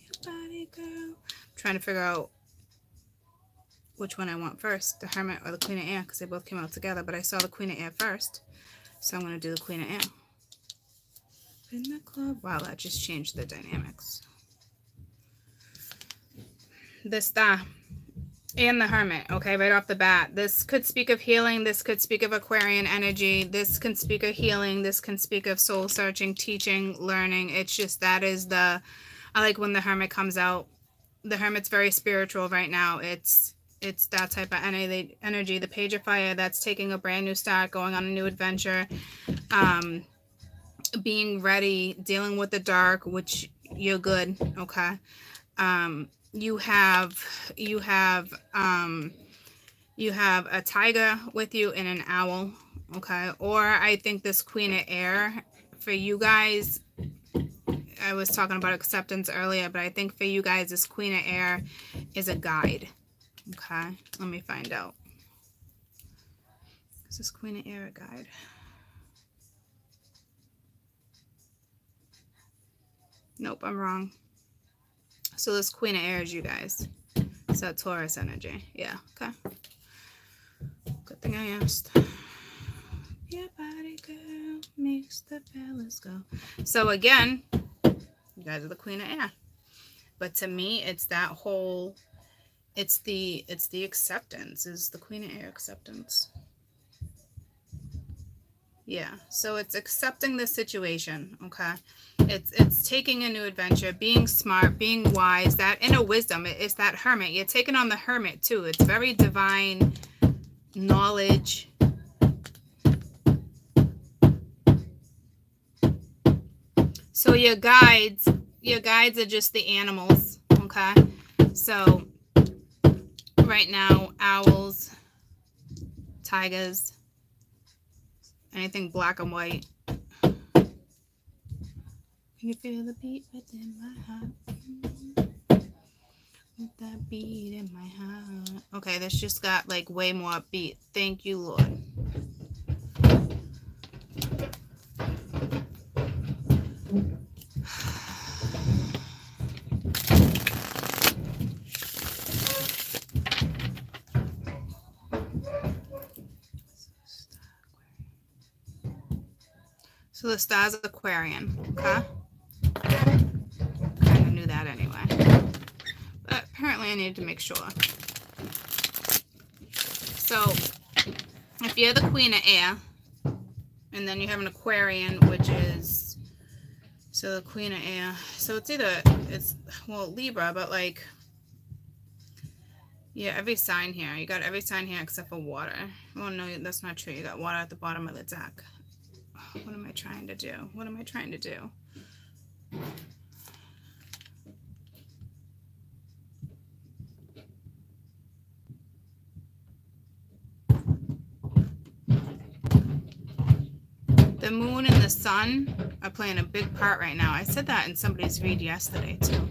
A: Your body, girl. I'm trying to figure out which one I want first, the Hermit or the Queen of Air, because they both came out together, but I saw the Queen of Air first. So I'm going to do the Queen of Air. In the club. Wow, that just changed the dynamics. The Star. And the Hermit, okay, right off the bat. This could speak of healing. This could speak of Aquarian energy. This can speak of healing. This can speak of soul searching, teaching, learning. It's just that is the... I like when the Hermit comes out. The Hermit's very spiritual right now. It's that type of energy. The Page of Fire, that's taking a brand new start, going on a new adventure. Being ready, dealing with the dark, which you're good, okay? You have a tiger with you and an owl, okay? Or I think this Queen of Air for you guys, I was talking about acceptance earlier, but I think for you guys, this Queen of Air is a guide, okay? Let me find out. Is this Queen of Air a guide? Nope, I'm wrong. So this Queen of Air is you guys. So Taurus energy. Yeah, okay. Good thing I asked. Your body, girl, makes the fellas go. So again, you guys are the Queen of Air. But to me, it's that whole, it's the acceptance. Is the Queen of Air acceptance? Yeah, so it's accepting the situation, okay? It's taking a new adventure, being smart, being wise, that inner wisdom. It's that Hermit. You're taking on the Hermit too. It's very divine knowledge. So your guides are just the animals, okay? So right now, owls, tigers, anything black and white. Can you feel the beat within my heart? With that beat in my heart. Okay, this just got like way more upbeat. Thank you, Lord. So the star's Aquarian, okay? Kind of knew that anyway. But apparently I needed to make sure. So if you're the Queen of Air, and then you have an Aquarian, which is, so the Queen of Air. So it's either, well, Libra, but like, yeah, every sign here. You got every sign here except for water. Oh, no, that's not true. You got water at the bottom of the deck. What am I trying to do? What am I trying to do? The moon and the sun are playing a big part right now. I said that in somebody's read yesterday, too.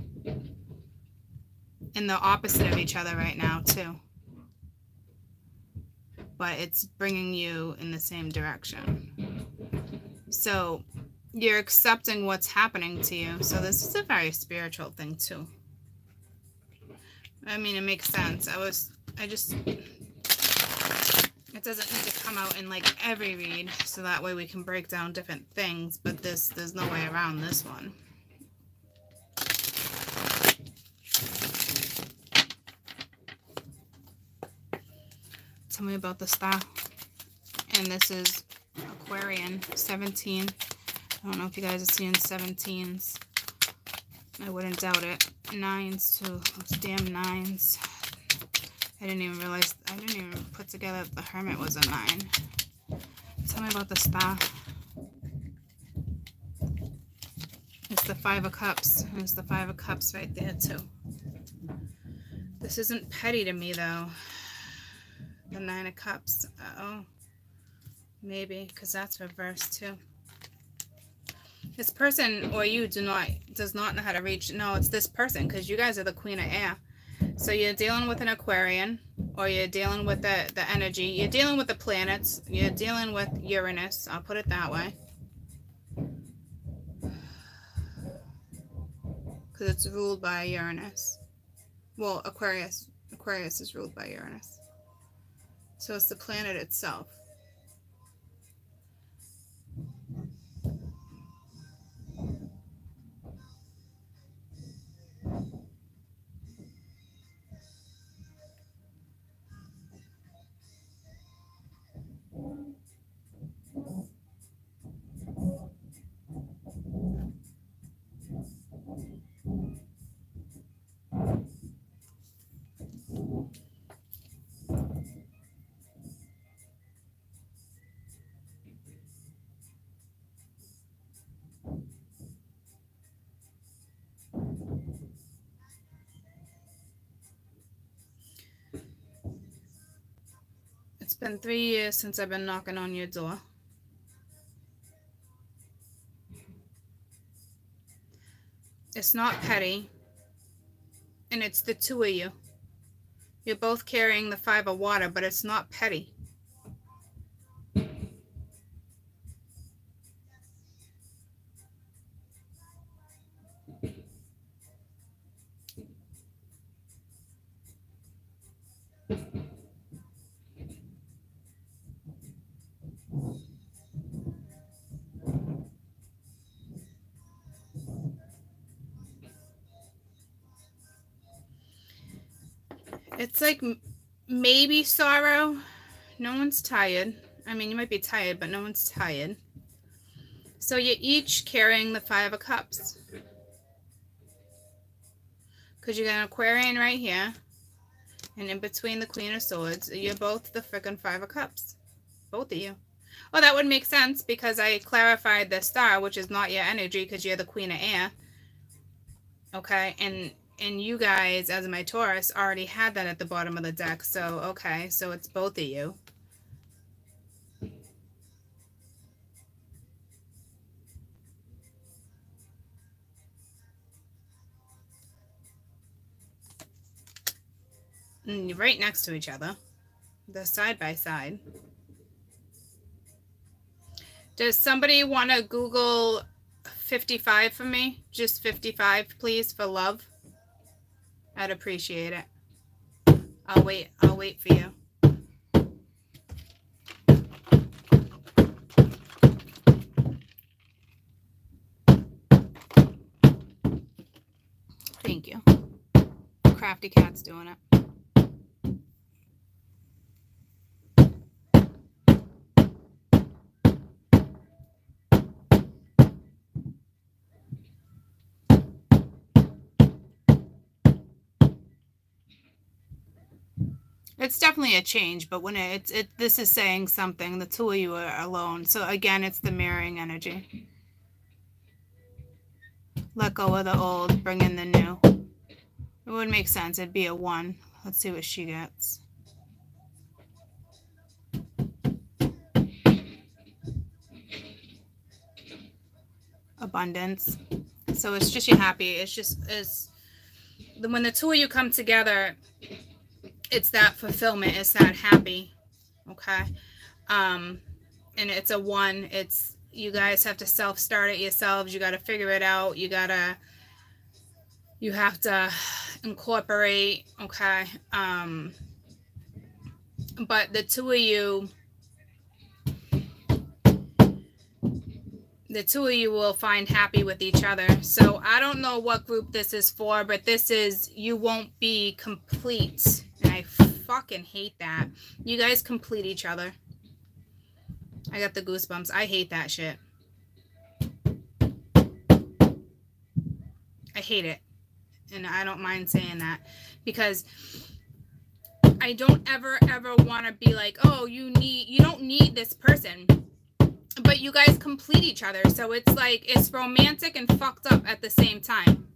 A: And they're opposite of each other right now, too. But it's bringing you in the same direction. So you're accepting what's happening to you. So this is a very spiritual thing, too. I mean, it makes sense. It doesn't need to come out in like every read, so that way we can break down different things, but there's no way around this one. Tell me about the star. And this is Aquarian 17. I don't know if you guys are seeing 17s. I wouldn't doubt it. 9s too. Those damn 9s. I didn't even put together that the Hermit was a 9. Tell me about the star. It's the 5 of Cups. There's the 5 of Cups right there too. This isn't petty to me though. The 9 of Cups. Uh-oh. Maybe, because that's reversed too. This person or you does not know how to reach. No, it's this person, because you guys are the Queen of Air. So you're dealing with an Aquarian, or you're dealing with the energy. You're dealing with the planets. You're dealing with Uranus. I'll put it that way. Because it's ruled by Uranus. Well, Aquarius. Aquarius is ruled by Uranus. So it's the planet itself. It's been 3 years since I've been knocking on your door. It's not petty. And it's the two of you. You're both carrying the 5 of water, but it's not petty. It's like maybe sorrow. No one's tired. I mean, you might be tired, but no one's tired. So you're each carrying the 5 of Cups. Because you got an Aquarian right here. And in between the Queen of Swords, you're both the frickin' 5 of Cups. Both of you. Oh, that would make sense because I clarified the star, which is not your energy because you're the Queen of Air. Okay, and you guys, as my Taurus, already had that at the bottom of the deck. So, okay, so it's both of you. And you're right next to each other. They're side by side. Does somebody want to Google 55 for me? Just 55, please, for love. I'd appreciate it. I'll wait for you. crafty cat's doing it. It's definitely a change, but when this is saying something, the two of you are alone. So again, it's the mirroring energy. Let go of the old, bring in the new. It would make sense. It'd be a 1. Let's see what she gets. Abundance. So it's just you're happy. It's when the two of you come together, it's that fulfillment. It's that happy. Okay. And it's a 1. It's, you guys have to self-start it yourselves. You got to figure it out. You have to incorporate. Okay. But the two of you will find happy with each other. So I don't know what group this is for, but this is, you won't be complete. And I fucking hate that. You guys complete each other. I got the goosebumps. I hate that shit. I hate it. And I don't mind saying that, because I don't ever want to be like, oh, you don't need this person. But you guys complete each other. So it's like, it's romantic and fucked up at the same time.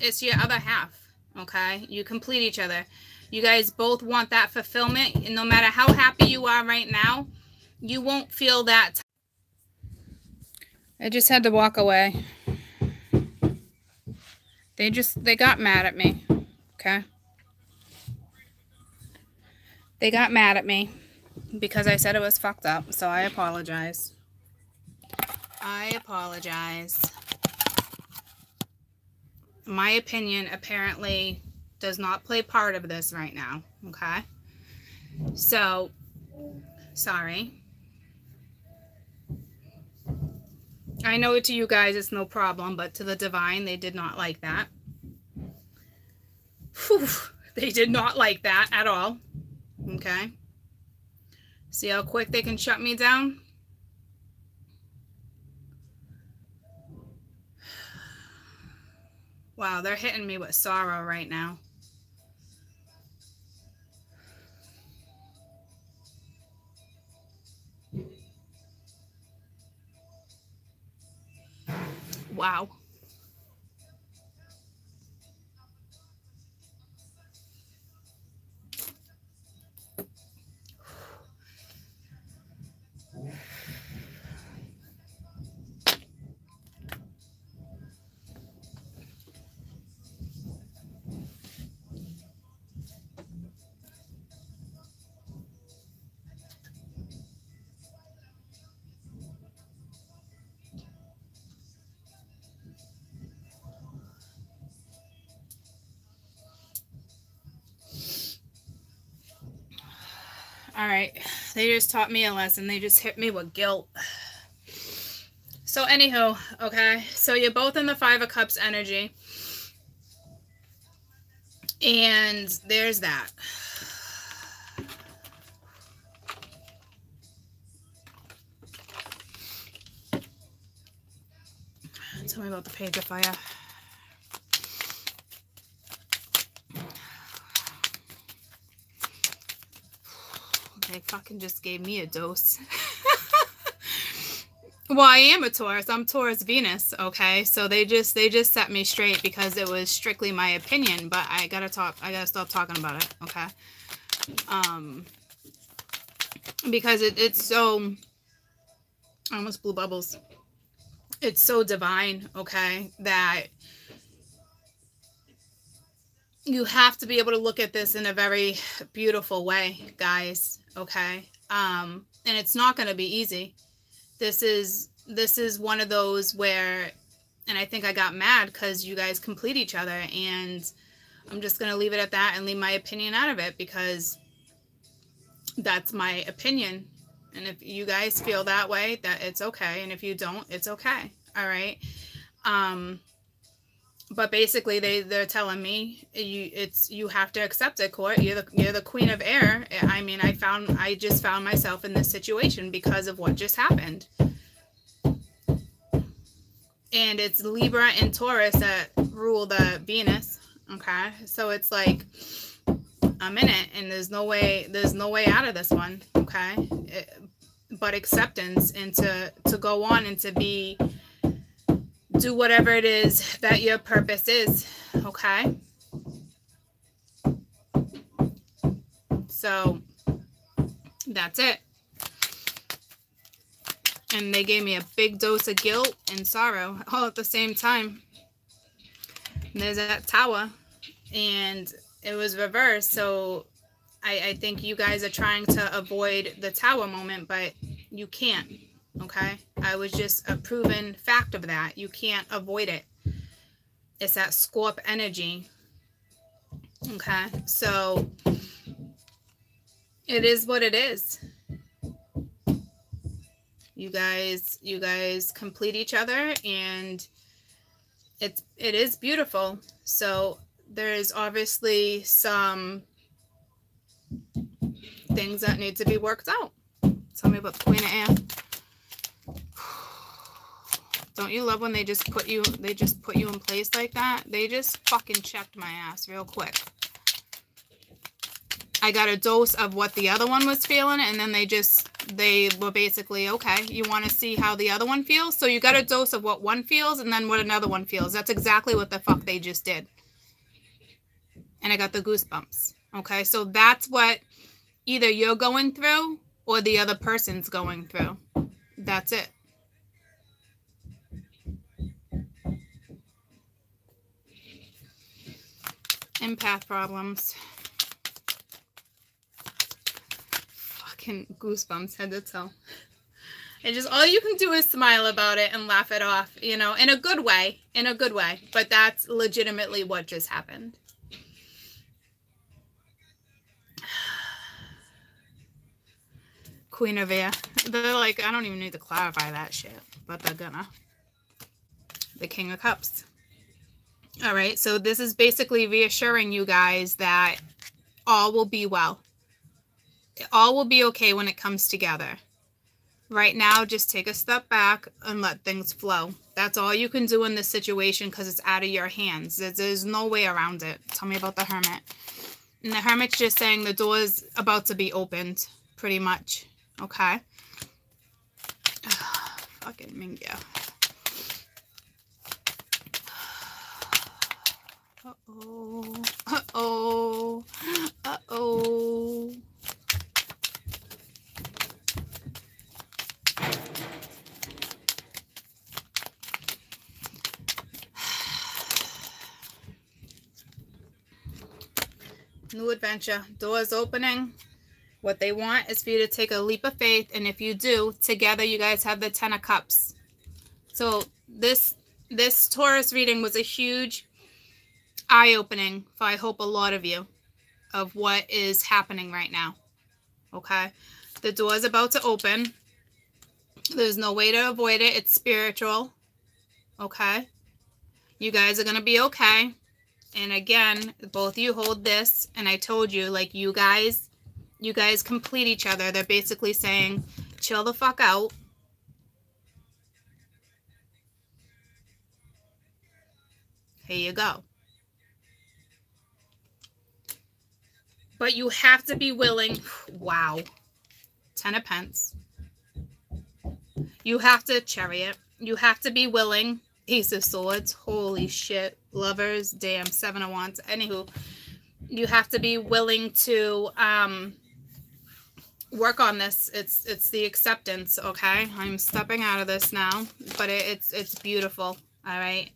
A: It's your other half. Okay? You complete each other. You guys both want that fulfillment. And no matter how happy you are right now, you won't feel that. I just had to walk away. They got mad at me. Okay? They got mad at me because I said it was fucked up. So I apologize. I apologize. My opinion apparently does not play part of this right now. Okay? So, sorry. I know to you guys it's no problem, but to the divine, they did not like that. Whew, they did not like that at all. Okay? See how quick they can shut me down? Wow, they're hitting me with sorrow right now. Wow. All right, they just taught me a lesson. They just hit me with guilt. So anywho, okay, so you're both in the 5 of Cups energy. And there's that. Tell me about the Page of Fire. They fucking just gave me a dose. Well, I am a Taurus. I'm Taurus Venus, okay? So they just set me straight because it was strictly my opinion, but I gotta stop talking about it, okay? Because it's so, I almost blew bubbles. It's so divine, okay, that you have to be able to look at this in a very beautiful way, guys, okay? And it's not going to be easy. This is one of those where, and I think I got mad because you guys complete each other, and I'm just going to leave it at that and leave my opinion out of it because that's my opinion. And if you guys feel that way, that it's okay. And if you don't, it's okay. All right. But basically they're telling me you have to accept it, Court. You're the queen of air. I mean, I just found myself in this situation because of what just happened. And it's Libra and Taurus that rule the Venus. Okay? So it's like I'm in it and there's no way out of this one. Okay? But acceptance and to go on and to do whatever it is that your purpose is, okay? So that's it. And they gave me a big dose of guilt and sorrow all at the same time. And there's that Tower, and it was reversed. So I think you guys are trying to avoid the Tower moment, but you can't. Okay, I was just a proven fact of that. You can't avoid it. It's that Scorp energy. Okay, so it is what it is. You guys complete each other, and it is beautiful. So there's obviously some things that need to be worked out. Tell me about the Queen of Air. Don't you love when they just put you in place like that? They just fucking checked my ass real quick. I got a dose of what the other one was feeling, and then they were basically, okay, you want to see how the other one feels? So you got a dose of what one feels and then what another one feels. That's exactly what the fuck they just did. And I got the goosebumps. Okay, so that's what either you're going through or the other person's going through. That's it. Empath problems. Fucking goosebumps head to toe. And just all you can do is smile about it and laugh it off, you know, in a good way. In a good way. But that's legitimately what just happened. Queen of Air. They're like, I don't even need to clarify that shit. But they're gonna. The King of Cups. All right, so this is basically reassuring you guys that all will be well. All will be okay when it comes together. Right now, just take a step back and let things flow. That's all you can do in this situation because it's out of your hands. There's no way around it. Tell me about the Hermit. And the Hermit's just saying the door is about to be opened, pretty much. Okay? Fucking Mingya. Uh-oh. Uh-oh. Uh-oh. New adventure. Doors opening. What they want is for you to take a leap of faith. And if you do, together you guys have the 10 of Cups. So this Taurus reading was a huge eye-opening for, I hope, a lot of you of what is happening right now. Okay? The door is about to open. There's no way to avoid it. It's spiritual. Okay? You guys are going to be okay. And again, both of you hold this. And I told you, like, you guys complete each other. They're basically saying, chill the fuck out. Here you go. But you have to be willing. Wow. 10 of Pence. You have to Chariot. You have to be willing. Ace of Swords. Holy shit. Lovers. Damn. 7 of Wands. Anywho, you have to be willing to work on this. It's the acceptance. Okay. I'm stepping out of this now, but it's beautiful. All right.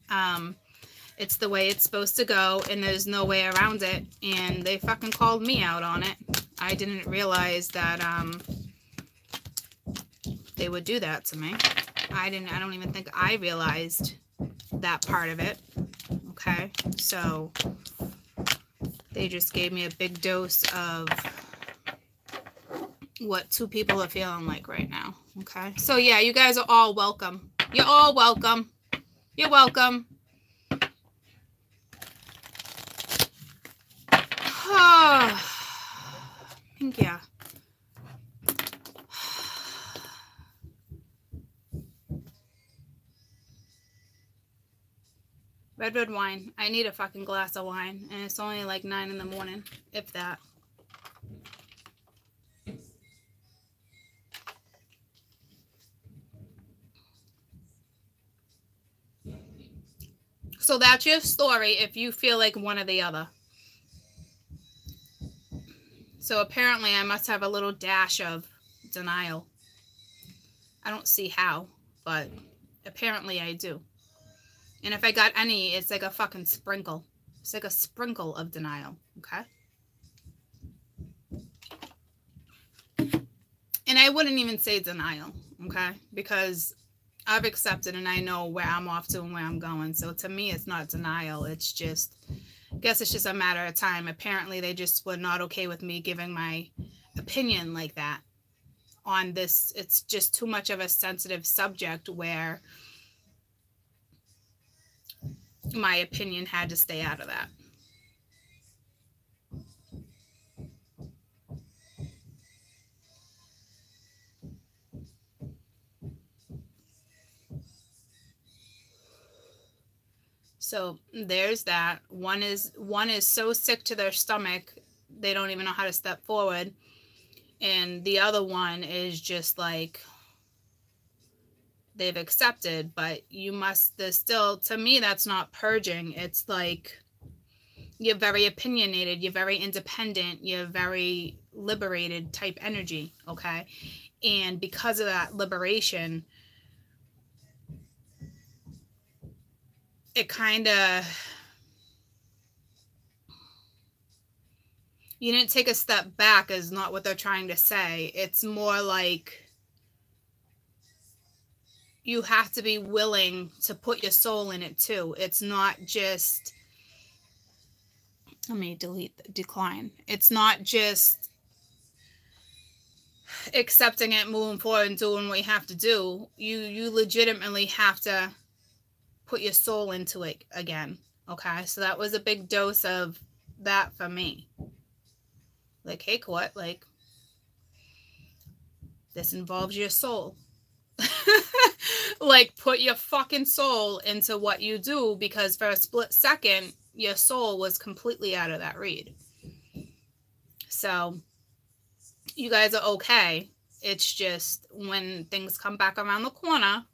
A: It's the way it's supposed to go, and there's no way around it. And they fucking called me out on it. I didn't realize that they would do that to me. I don't even think I realized that part of it. Okay, so they just gave me a big dose of what two people are feeling like right now. Okay, so yeah, you guys are all welcome. You're all welcome. You're welcome. Thank you. Red wine. I need a fucking glass of wine. And it's only like 9 in the morning, if that. So that's your story if you feel like one or the other. So apparently I must have a little dash of denial. I don't see how, but apparently I do. And if I got any, it's like a fucking sprinkle. It's like a sprinkle of denial, okay? And I wouldn't even say denial, okay? Because I've accepted and I know where I'm off to and where I'm going. So to me, it's not denial. It's just, I guess it's just a matter of time. Apparently, they just were not okay with me giving my opinion like that on this. It's just too much of a sensitive subject where my opinion had to stay out of that. So there's that. One is so sick to their stomach, they don't even know how to step forward. And the other one is just like, they've accepted, but you must, there's still, to me, that's not purging. It's like, you're very opinionated, you're very independent, you're very liberated type energy, okay? And because of that liberation, it kind of, you didn't take a step back is not what they're trying to say. It's more like you have to be willing to put your soul in it too. It's not just, let me decline. It's not just accepting it, moving forward and doing what you have to do. You legitimately have to put your soul into it again. Okay, so that was a big dose of that for me. Like, hey, Court, like, this involves your soul. Like, put your fucking soul into what you do, because for a split second, your soul was completely out of that read. So, you guys are okay. It's just when things come back around the corner,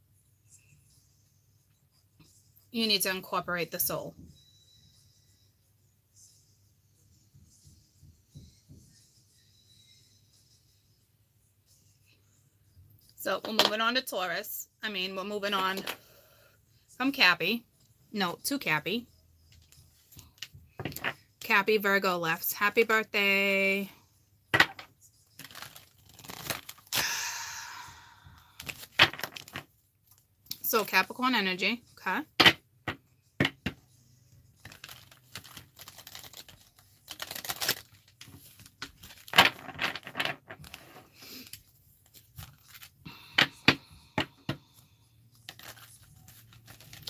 A: you need to incorporate the soul. So we're moving on to Taurus. I mean, we're moving on from Cappy. No, to Cappy. Cappy, Virgo left. Happy birthday. So Capricorn energy. Okay.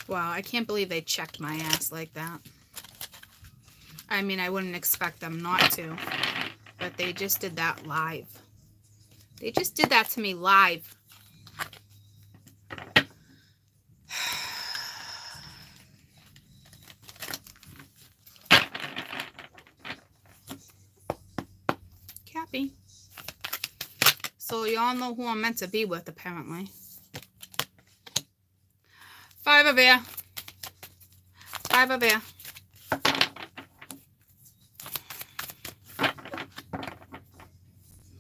A: Wow, I can't believe they checked my ass like that. I mean, I wouldn't expect them not to, but they just did that live. They just did that to me live. Cappy. So y'all know who I'm meant to be with, apparently. 5 of air. 5 of air.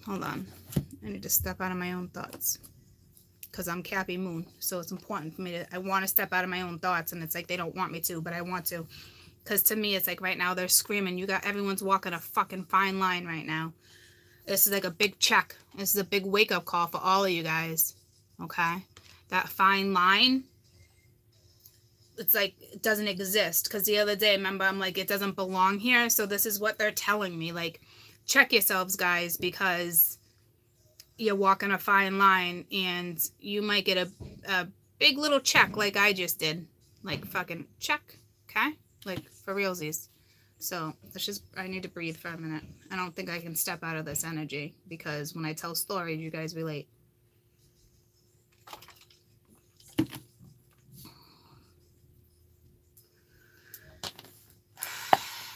A: Hold on. I need to step out of my own thoughts. Because I'm Cappy Moon. So it's important for me to, I want to step out of my own thoughts. And it's like they don't want me to, but I want to. Because to me, it's like right now they're screaming. You got, everyone's walking a fucking fine line right now. This is like a big check. This is a big wake-up call for all of you guys. Okay? That fine line, it's like it doesn't exist. Because the other day, remember, I'm like, it doesn't belong here. So this is what they're telling me. Like, check yourselves, guys, because you're walking a fine line and you might get a big little check like I just did. Like, fucking check. Okay? Like, for realsies. So I need to breathe for a minute. I don't think I can step out of this energy because when I tell stories, you guys relate.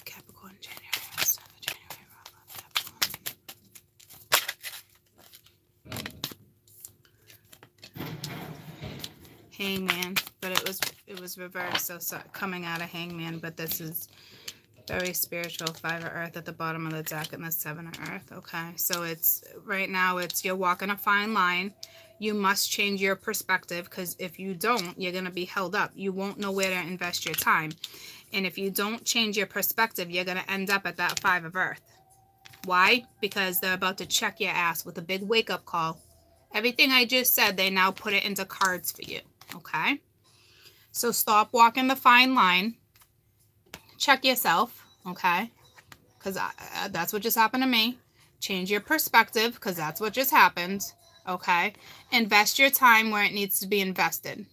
A: Capricorn, January, Hangman, but it was reversed, so coming out of Hangman, but this is very spiritual. 5 of Earth at the bottom of the deck and the 7 of Earth. Okay, so it's right now you're walking a fine line. You must change your perspective, because if you don't, you're going to be held up. You won't know where to invest your time. And if you don't change your perspective, you're going to end up at that 5 of Earth. Why? Because they're about to check your ass with a big wake-up call. Everything I just said, they now put it into cards for you. Okay? So stop walking the fine line. Check yourself. Okay? Because that's what just happened to me. Change your perspective, because that's what just happened. Okay? Invest your time where it needs to be invested.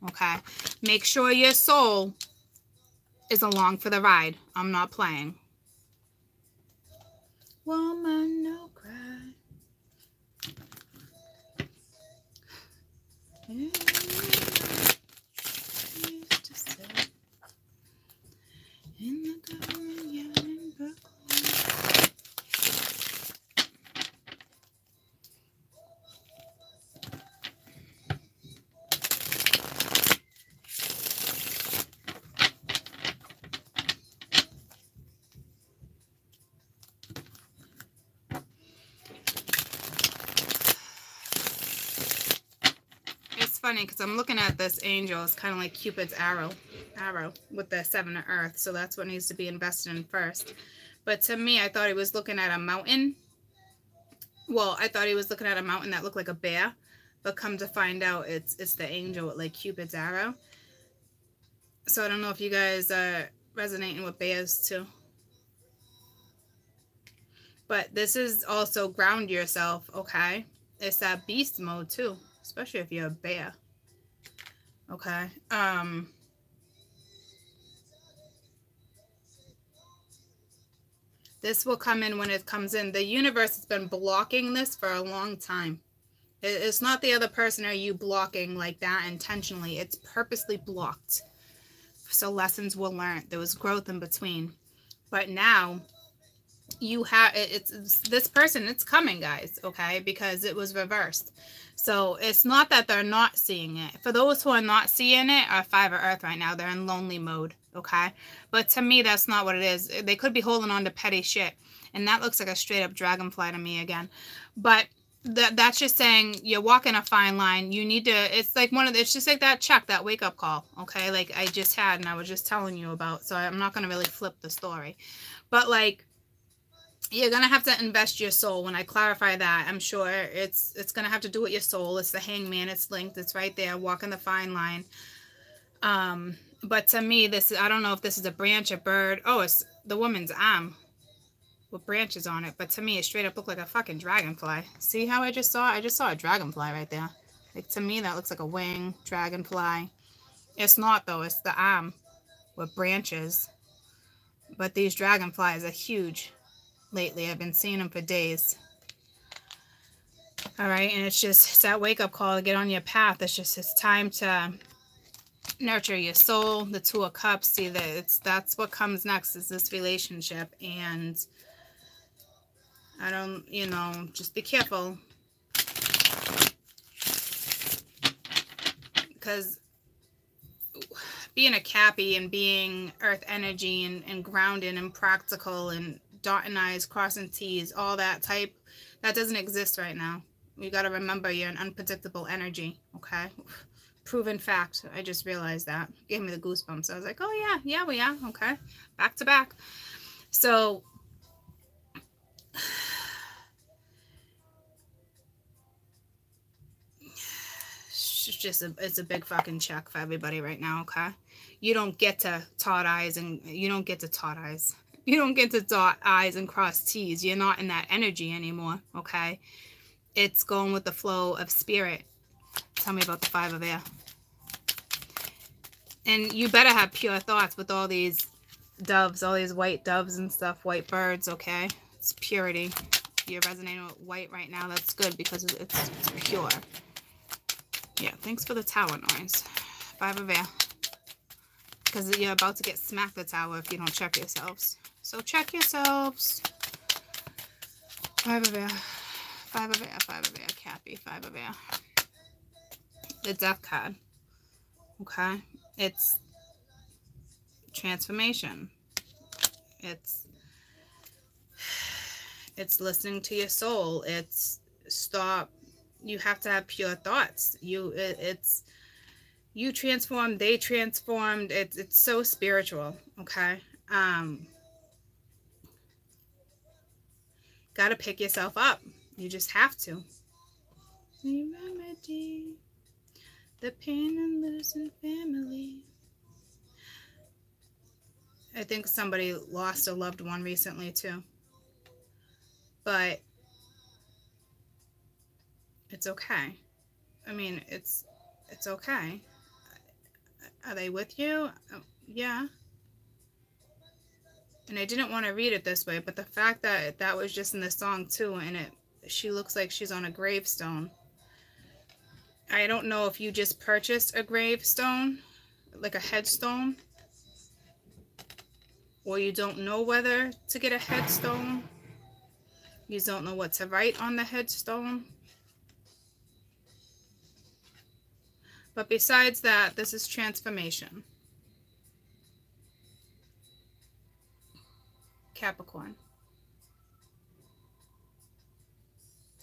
A: Okay? Make sure your soul is along for the ride. I'm not playing. Woman, no cry. Used to say in the garden, yeah, in Brooklyn. Funny because I'm looking at this angel. It's kind of like Cupid's arrow with the 7 of Earth, so that's what needs to be invested in first. But to me, I thought he was looking at a mountain. Well, I thought he was looking at a mountain that looked like a bear, but come to find out it's the angel with like Cupid's arrow. So I don't know if you guys are resonating with bears too, but this is also ground yourself. Okay, it's that beast mode too, especially if you're a bear. Okay. This will come in when it comes in. The universe has been blocking this for a long time. It's not the other person or you blocking like that intentionally. It's purposely blocked. So lessons were learned. There was growth in between. But now you have it's this person, it's coming, guys, okay, because it was reversed. So it's not that they're not seeing it. For those who are not seeing it, are 5 of Earth right now. They're in lonely mode, okay? But to me, that's not what it is. They could be holding on to petty shit. And that looks like a straight up dragonfly to me again. But that's just saying you're walking a fine line. You need to, it's like it's just like that check, that wake up call, okay? Like I just had and I was just telling you about. So I'm not going to really flip the story. But like, you're going to have to invest your soul. When I clarify that, I'm sure it's going to have to do with your soul. It's the Hangman. It's linked. It's right there, walking the fine line. But to me, I don't know if this is a branch, a bird. Oh, it's the woman's arm with branches on it. But to me, it straight up looked like a fucking dragonfly. See how I just saw? I just saw a dragonfly right there. Like, to me, that looks like a wing dragonfly. It's not, though. It's the arm with branches. But these dragonflies are huge. Lately, I've been seeing them for days. All right, and it's that wake-up call to get on your path. It's time to nurture your soul. The 2 of Cups. See, that's what comes next, is this relationship. And I don't, just be careful, because being a Cappy and being Earth energy and grounded and practical and dotting I's, crossing T's, all that type, that doesn't exist right now. You got to remember you're an unpredictable energy, okay? Proven fact. I just realized that. Gave me the goosebumps. I was like, oh, yeah, we are. Okay. Back to back. So, it's a big fucking check for everybody right now, okay? You don't get to dot I's and you don't get to dot I's. You don't get to dot I's and cross T's. You're not in that energy anymore, okay? It's going with the flow of spirit. Tell me about the 5 of Air. And you better have pure thoughts with all these doves, all these white doves and stuff, white birds, okay? It's purity. You're resonating with white right now. That's good because it's pure. Yeah, thanks for the tower noise. 5 of air. Because you're about to get smacked the tower if you don't check yourselves. So check yourselves. 5 of air. 5 of air. 5 of air. Cappy. 5 of air. The death card. Okay? It's transformation. It's listening to your soul. It's stop. You have to have pure thoughts. It's you transformed, they transformed. It's so spiritual, okay? Gotta pick yourself up. You just have to. Remedy the pain and losing family. I think somebody lost a loved one recently too. But it's okay. I mean, it's okay. Are they with you? Yeah. And I didn't want to read it this way, but the fact that that was just in the song too, and she looks like she's on a gravestone. I don't know if you just purchased a gravestone, like a headstone, or you don't know whether to get a headstone. You don't know what to write on the headstone. But besides that, this is transformation. Capricorn.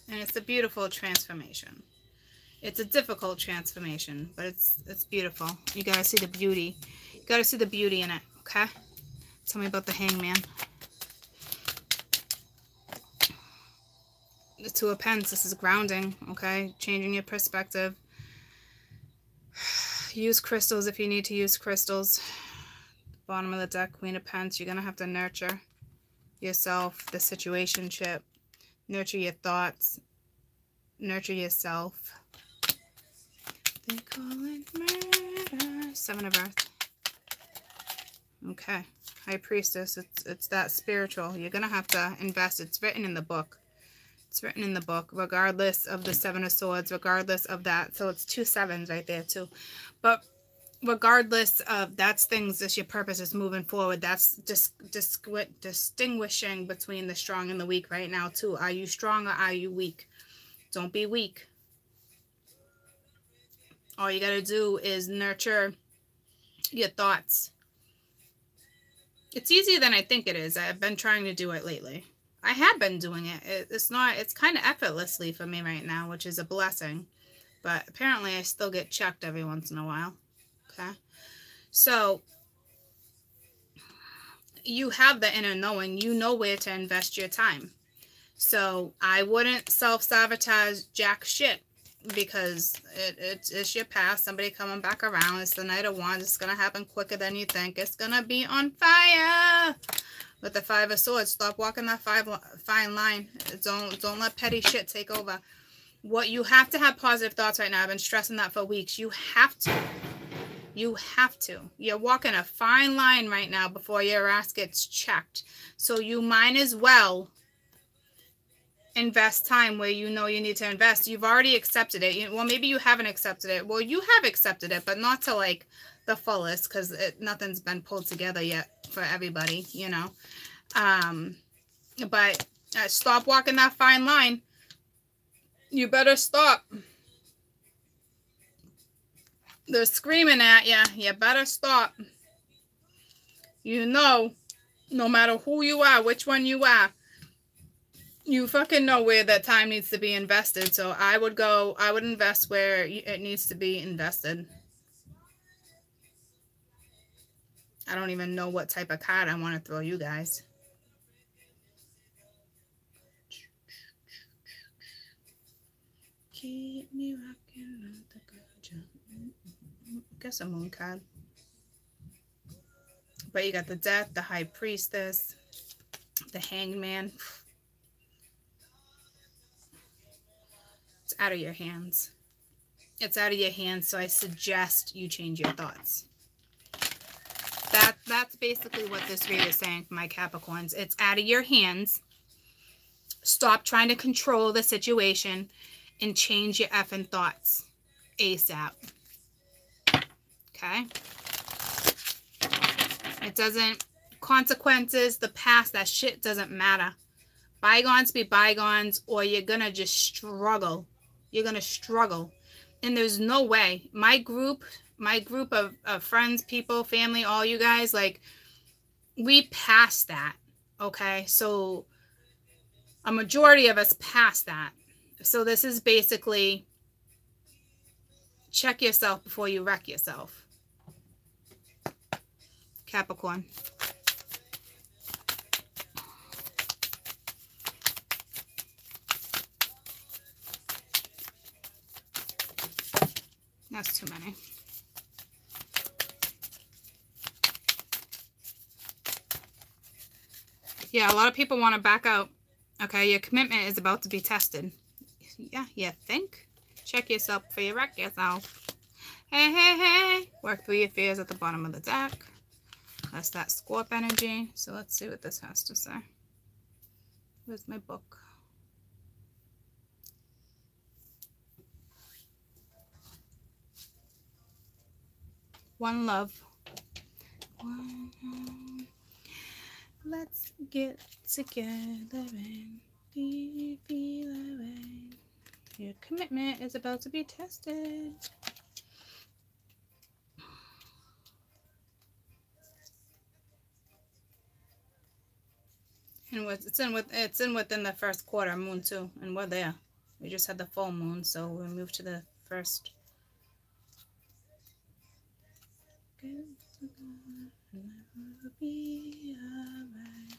A: And it's a beautiful transformation. It's a difficult transformation, but it's beautiful. You gotta see the beauty. You gotta see the beauty in it, okay? Tell me about the Hangman. The Two of Pens, this is grounding, okay? Changing your perspective. Use crystals if you need to use crystals. Bottom of the deck, Queen of Pens. You're going to have to nurture yourself, the situationship. Nurture your thoughts. Nurture yourself. They call it murder. 7 of Earth. Okay. High Priestess. It's that spiritual. You're going to have to invest. It's written in the book. It's written in the book, regardless of the 7 of Swords, regardless of that. So it's 2 sevens right there too. But regardless of, that's things, that's your purpose is moving forward. That's just distinguishing between the strong and the weak right now too. Are you strong or are you weak? Don't be weak. All you got to do is nurture your thoughts. It's easier than I think it is. I've been trying to do it lately. I have been doing it. It's kind of effortlessly for me right now, which is a blessing. But apparently I still get checked every once in a while. Okay. So you have the inner knowing. You know where to invest your time. So I wouldn't self-sabotage jack shit, because it's your past. Somebody coming back around. It's the Knight of Wands. It's going to happen quicker than you think. It's going to be on fire. With the 5 of Swords, stop walking that fine line. Don't let petty shit take over. What you have to have positive thoughts right now. I've been stressing that for weeks. You have to. You have to. You're walking a fine line right now before your ass gets checked. So you might as well invest time where you know you need to invest. You've already accepted it. Well, maybe you haven't accepted it. Well, you have accepted it, but not to like the fullest, because nothing's been pulled together yet for everybody, you know. But stop walking that fine line. You better stop. They're screaming at you. You better stop. You know, no matter who you are, which one you are, you fucking know where that time needs to be invested. So I would invest where it needs to be invested. I don't even know what type of card I want to throw you guys. Keep me rocking on the ganja. Guess a moon card. But you got the Death, the High Priestess, the Hanged Man. It's out of your hands. It's out of your hands, so I suggest you change your thoughts. That's basically what this read is saying for my Capricorns. It's out of your hands. Stop trying to control the situation and change your effing thoughts ASAP. Okay? It doesn't, consequences, the past, that shit doesn't matter. Bygones be bygones, or you're gonna just struggle. You're gonna struggle. And there's no way. My group of friends, people, family, all you guys, like, we passed that. Okay? So a majority of us passed that. So this is basically check yourself before you wreck yourself. Capricorn. That's too many. Yeah, a lot of people want to back out. Okay, your commitment is about to be tested. Yeah, you think? Check yourself before you wreck yourself. Hey, hey, hey. Work through your fears at the bottom of the deck. That's that Scorp energy. So let's see what this has to say. Where's my book? One love. One love. Let's get together and be loving. Your commitment is about to be tested. And it's in within the first quarter moon too, and we're there. We just had the full moon, so we moved to the first. Be alright.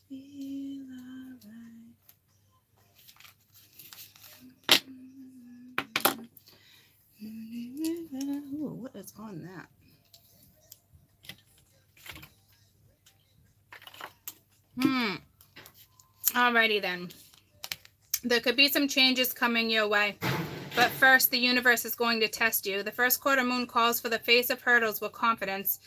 A: Feel alright. Ooh, what is on that? Alrighty then. There could be some changes coming your way. But first, the universe is going to test you. The first quarter moon calls for the face of hurdles with confidence.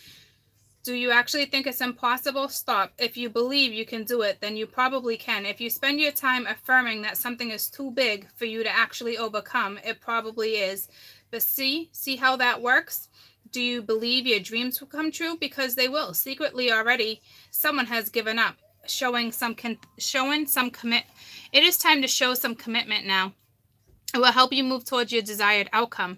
A: Do you actually think it's impossible? Stop. If you believe you can do it, then you probably can. If you spend your time affirming that something is too big for you to actually overcome, it probably is. But see how that works? Do you believe your dreams will come true? Because they will. Secretly already, someone has given up, showing some commit. It is time to show some commitment now. It will help you move towards your desired outcome.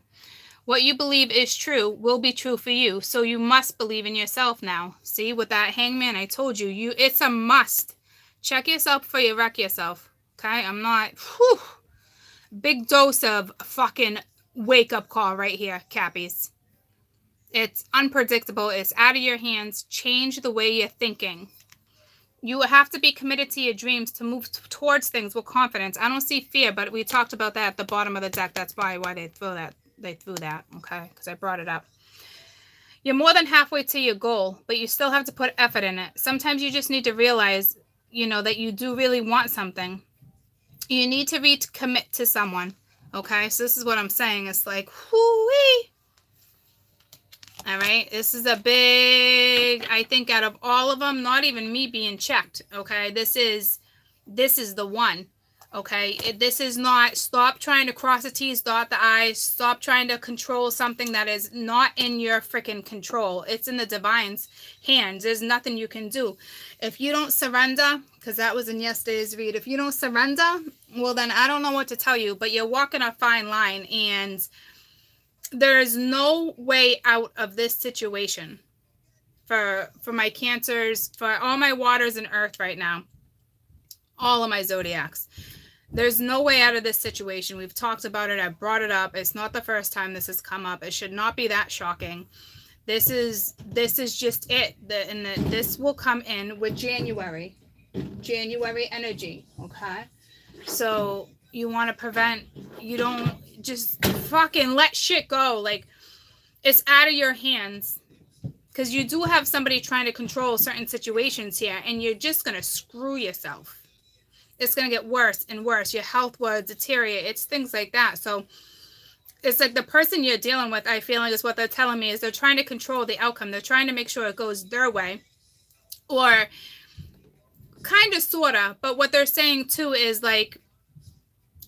A: What you believe is true will be true for you, so you must believe in yourself now. See, with that hangman, I told you, it's a must. Check yourself before you wreck yourself, okay? I'm not, big dose of fucking wake-up call right here, Cappies. It's unpredictable. It's out of your hands. Change the way you're thinking. You have to be committed to your dreams to move towards things with confidence. I don't see fear, but we talked about that at the bottom of the deck. That's probably why they threw that. They threw that, okay? Because I brought it up. You're more than halfway to your goal, but you still have to put effort in it. Sometimes you just need to realize, that you do really want something. You need to recommit to someone, okay? So this is what I'm saying. It's like, whoo-wee. All right, this is a big, I think out of all of them, not even me being checked, okay? This is the one, okay? This is not, stop trying to cross the T's, dot the I's, stop trying to control something that is not in your freaking control. It's in the divine's hands. There's nothing you can do. If you don't surrender, because that was in yesterday's read, if you don't surrender, well then I don't know what to tell you, but you're walking a fine line, and there is no way out of this situation for my Cancers, for all my waters and earth right now, all of my zodiacs. There's no way out of this situation. We've talked about it. I brought it up. It's not the first time this has come up. It should not be that shocking. This is just it. This will come in with January energy. Okay, so you want to prevent. You don't just fucking let shit go. Like, it's out of your hands, because you do have somebody trying to control certain situations here, and you're just gonna screw yourself. It's gonna get worse and worse. Your health will deteriorate. It's things like that. So it's like the person you're dealing with, I feel like is what they're telling me, is they're trying to control the outcome. They're trying to make sure it goes their way, or kind of, sort of. But what they're saying too is like,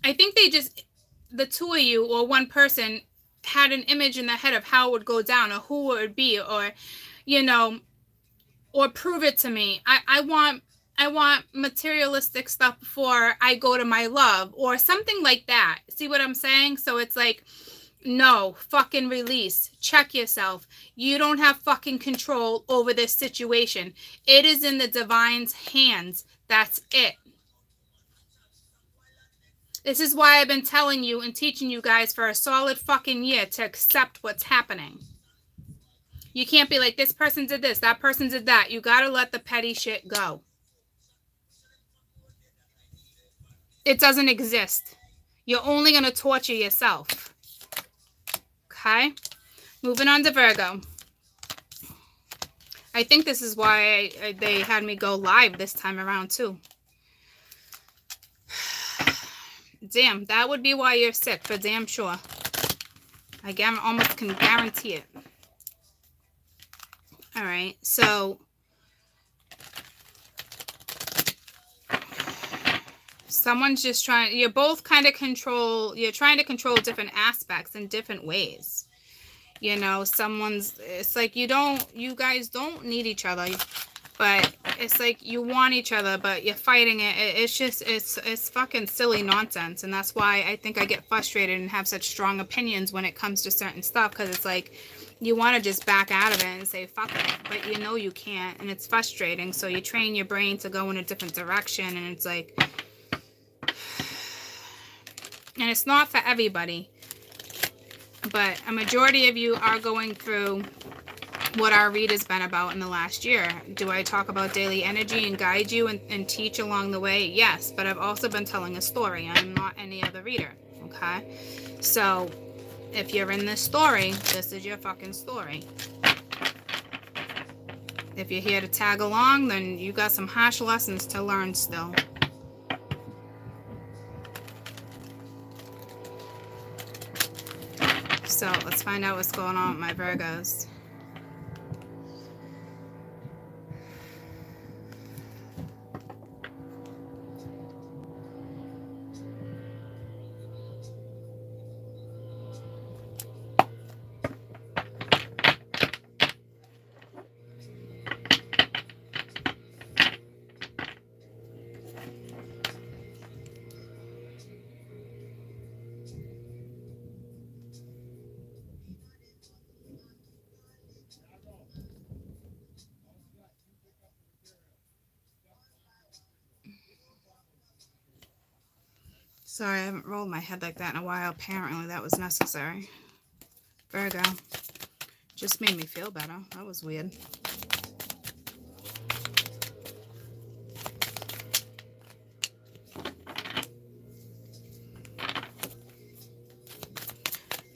A: I think they just, the two of you or one person had an image in their head of how it would go down or who it would be, or, you know, or prove it to me. I want materialistic stuff before I go to my love, or something like that. See what I'm saying? So it's like, no, fucking release. Check yourself. You don't have fucking control over this situation. It is in the divine's hands. That's it. This is why I've been telling you and teaching you guys for a solid fucking year to accept what's happening. You can't be like, this person did this, that person did that. You got to let the petty shit go. It doesn't exist. You're only going to torture yourself. Okay? Moving on to Virgo. I think this is why they had me go live this time around too. Damn, that would be why you're sick, for damn sure. I almost can guarantee it. All right, so someone's just trying, you're both kind of you're trying to control different aspects in different ways. You know, it's like you guys don't need each other, but it's like you want each other, but you're fighting it. It's just, it's fucking silly nonsense. And that's why I think I get frustrated and have such strong opinions when it comes to certain stuff. Because it's like, you want to just back out of it and say, fuck it. But you know you can't. And it's frustrating. So you train your brain to go in a different direction. And it's like, and it's not for everybody. But a majority of you are going through what our read has been about in the last year. Do I talk about daily energy and guide you and teach along the way? Yes, but I've also been telling a story. I'm not any other reader, okay? So if you're in this story, this is your fucking story. If you're here to tag along, then you got some harsh lessons to learn still. So let's find out what's going on with my Virgos. Sorry, I haven't rolled my head like that in a while. Apparently that was necessary. Virgo. Just made me feel better. That was weird.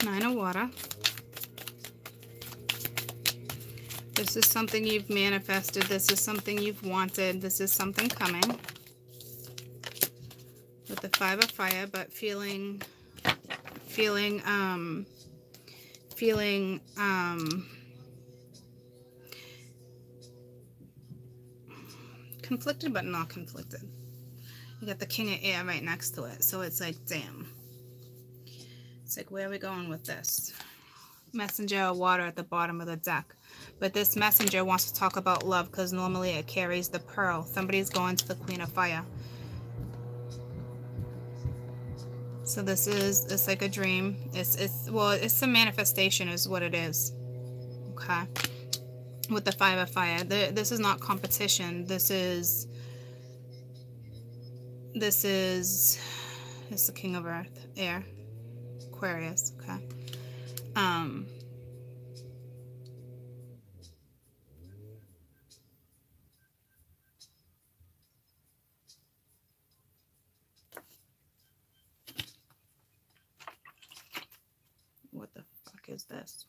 A: Nine of Water. This is something you've manifested. This is something you've wanted. This is something coming. With the Five of Fire, but feeling conflicted, but not conflicted. You got the King of Air right next to it, so it's like, damn. It's like, where are we going with this? Messenger of Water at the bottom of the deck. But this messenger wants to talk about love, because normally it carries the Pearl. Somebody's going to the Queen of Fire. So it's like a dream. Well, it's a manifestation is what it is. Okay. With the Five of Fire. This is not competition. This is it's the King of Earth, Air, Aquarius. Okay. What the fuck is this?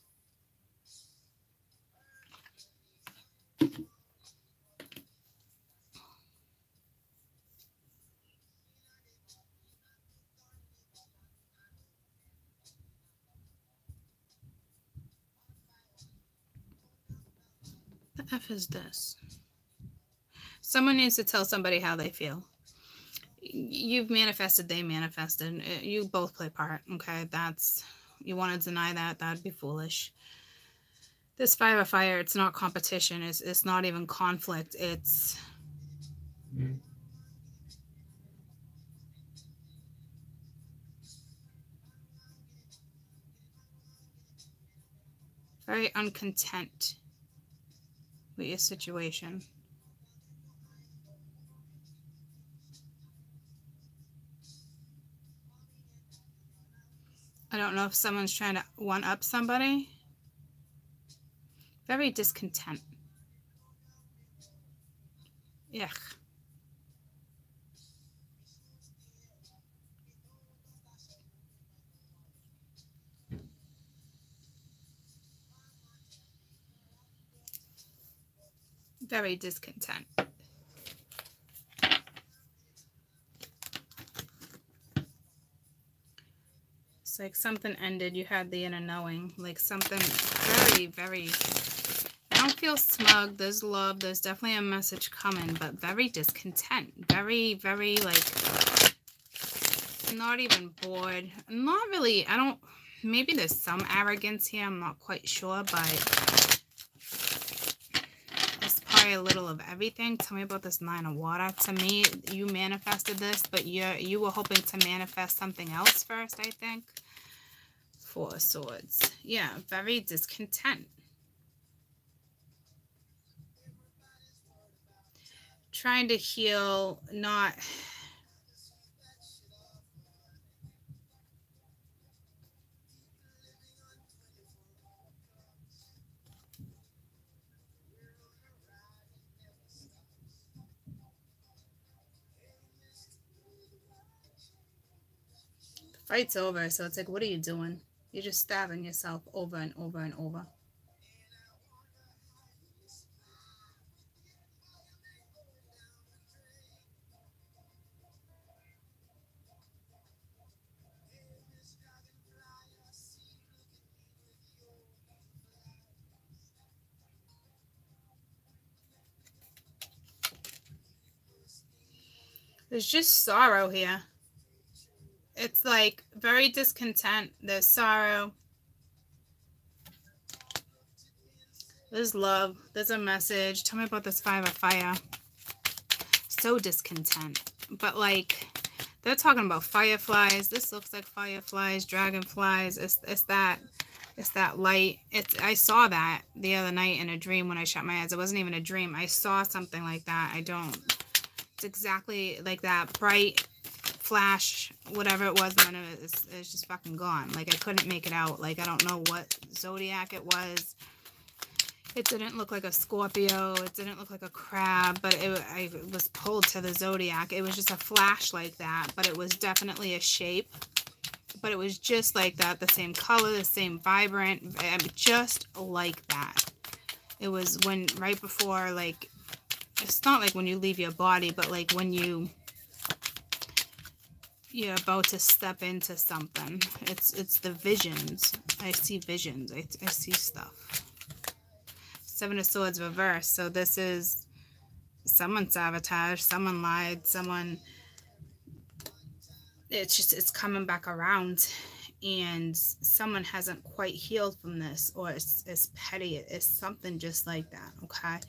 A: The F is this. Someone needs to tell somebody how they feel. You've manifested, they manifested. You both play part, okay? That's, you want to deny that, that'd be foolish. This Five of Fire, it's not competition. It's not even conflict. It's... very uncontent with your situation. I don't know if someone's trying to one-up somebody. Very discontent. Yuck. Very discontent. It's like something ended. You had the inner knowing. Like something very, very... I don't feel smug. There's love. There's definitely a message coming, but very discontent. Very, very like... not even bored. Not really... I don't... maybe there's some arrogance here. I'm not quite sure, but... a little of everything. Tell me about this Nine of Water. To me, you manifested this, but you were hoping to manifest something else first, I think. Four of Swords. Yeah, very discontent. Trying to heal, not... fight's over, so it's like, what are you doing? You're just stabbing yourself over and over and over. There's just sorrow here. It's like very discontent. There's sorrow. There's love. There's a message. Tell me about this Five of Fire. So discontent. But like, they're talking about fireflies. This looks like fireflies, dragonflies. It's that light. I saw that the other night in a dream when I shut my eyes. It wasn't even a dream. I saw something like that. It's exactly like that bright flash, whatever it was, and then it's just fucking gone. Like, I couldn't make it out. Like, I don't know what zodiac it was. It didn't look like a Scorpio. It didn't look like a crab, but I was pulled to the zodiac. It was just a flash like that, but it was definitely a shape. But it was just like that, the same color, the same vibrant, just like that. It was when, right before, like, it's not like when you leave your body, but like when you're about to step into something. It's the visions. I see visions. I see stuff. Seven of Swords reverse. So this is someone sabotaged, someone lied, someone... It's coming back around, and someone hasn't quite healed from this, or it's petty. It's something just like that, okay?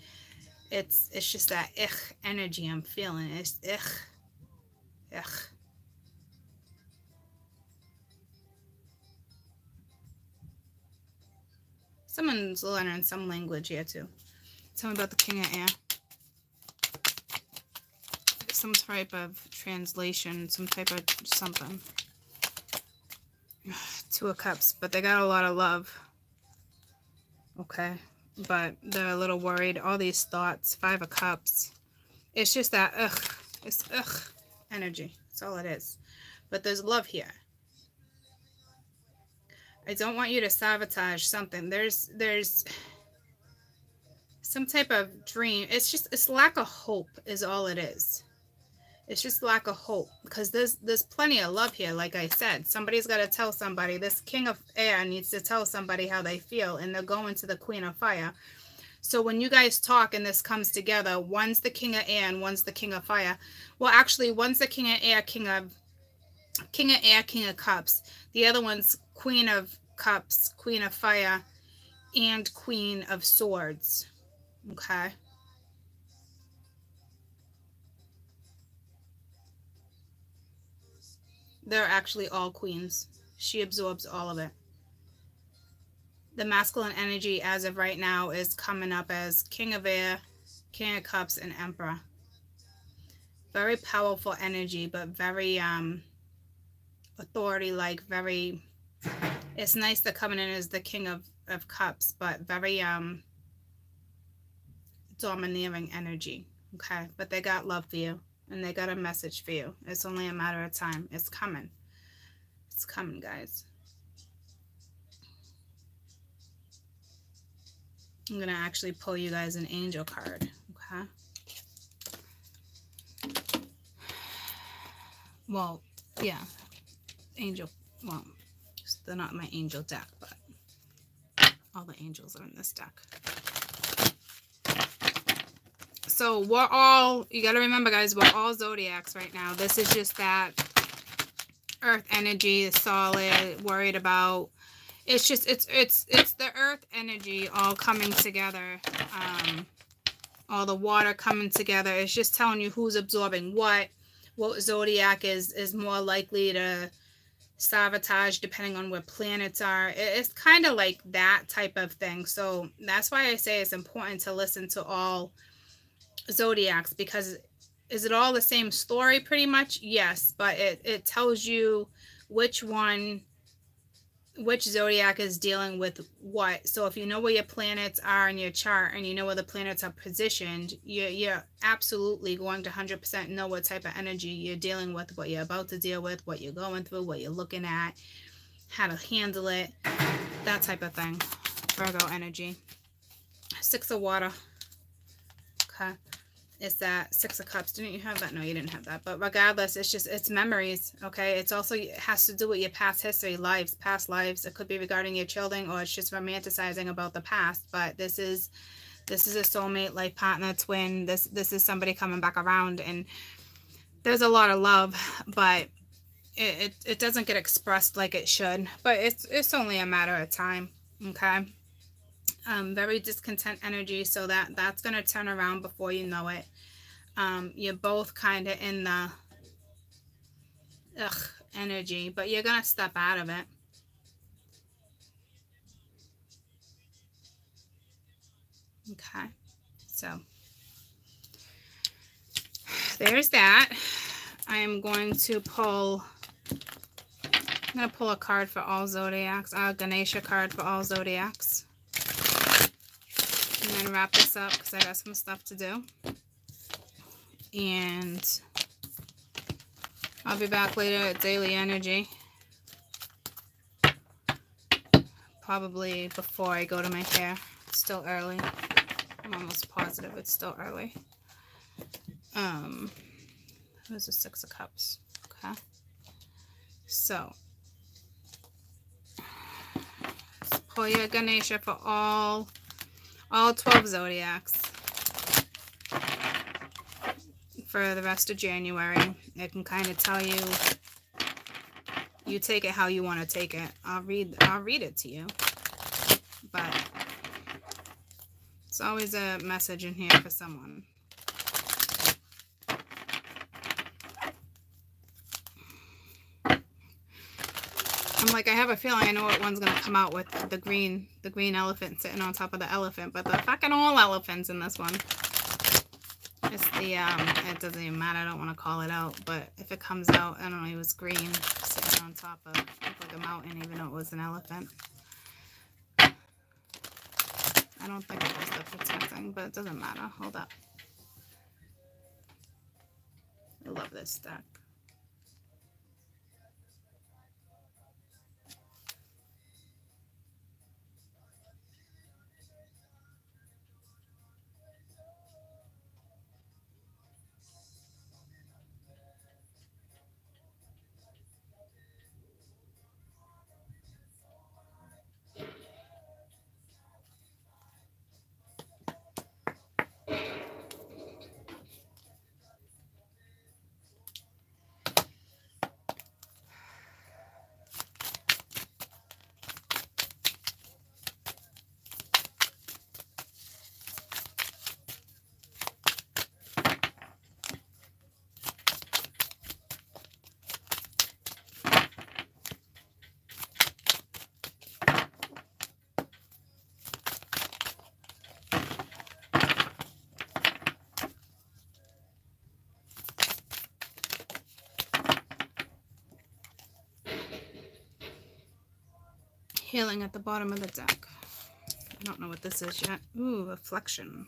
A: It's just that energy I'm feeling. It's Someone's learning some language here too. Tell me about the King of Air. Some type of translation, some type of something. Two of Cups, but they got a lot of love. Okay, but they're a little worried. All these thoughts. Five of Cups. It's just that it's energy. That's all it is. But there's love here. I don't want you to sabotage something. There's some type of dream. It's lack of hope is all it is. It's just lack of hope, because there's plenty of love here. Like I said, somebody's got to tell somebody. This King of Air needs to tell somebody how they feel, and they're going to the Queen of Fire. So when you guys talk and this comes together, one's the king of air and one's the king of fire. Well, actually, one's the king of air, king of air, king of cups. The other one's queen of cups, queen of fire, and queen of swords. Okay. They're actually all queens. She absorbs all of it. The masculine energy as of right now is coming up as king of air, king of cups, and emperor. Very powerful energy, but very authority-like, very, it's nice that coming in as the king of cups, but very domineering energy. Okay, but they got love for you and they got a message for you. It's only a matter of time. It's coming. It's coming, guys. I'm gonna actually pull you guys an angel card. Okay. Well, yeah, angel. Well, they're not my angel deck, but all the angels are in this deck. So we're all, you got to remember, guys, we're all zodiacs right now. This is just that earth energy, the solid, worried about. It's just, it's the earth energy all coming together. All the water coming together. It's just telling you who's absorbing what zodiac is more likely to sabotage depending on where planets are. It's kind of like that type of thing. So that's why I say it's important to listen to all zodiacs, because is it all the same story pretty much? Yes, but it tells you which zodiac is dealing with what. So if you know where your planets are in your chart and you know where the planets are positioned, you're absolutely going to 100% know what type of energy you're dealing with, what you're about to deal with, what you're going through, what you're looking at, how to handle it, that type of thing. Virgo energy. 6 of water. Okay. It's that 6 of cups. Didn't you have that? No, you didn't have that. But regardless, it's memories. Okay. It's also, it has to do with your past history, lives, past lives. It could be regarding your children, or it's just romanticizing about the past. But this is a soulmate, life partner, twin. This is somebody coming back around, and there's a lot of love, but it doesn't get expressed like it should. But it's only a matter of time. Okay. Very discontent energy, so that's going to turn around before you know it. You're both kind of in the energy, but you're going to step out of it. Okay, so there's that. I am going to pull, I'm going to pull a card for all zodiacs, a Ganesha card for all zodiacs. And then wrap this up because I got some stuff to do. And I'll be back later at Daily Energy. Probably before I go to my hair. It's still early. I'm almost positive it's still early. There's a 6 of cups. Okay. So let's pull your Ganesha for all 12 zodiacs for the rest of January. It can kind of tell you, you take it how you want to take it. I'll read it to you, but it's always a message in here for someone. I'm like, I have a feeling I know what one's going to come out with, the green elephant sitting on top of the elephant, but the fucking all elephants in this one. It's the, it doesn't even matter, I don't want to call it out, but if it comes out, I don't know, it was green, sitting on top of, like a mountain, even though it was an elephant. I don't think it was the protecting, but it doesn't matter. Hold up. I love this deck. Healing at the bottom of the deck. I don't know what this is yet. Ooh, reflection.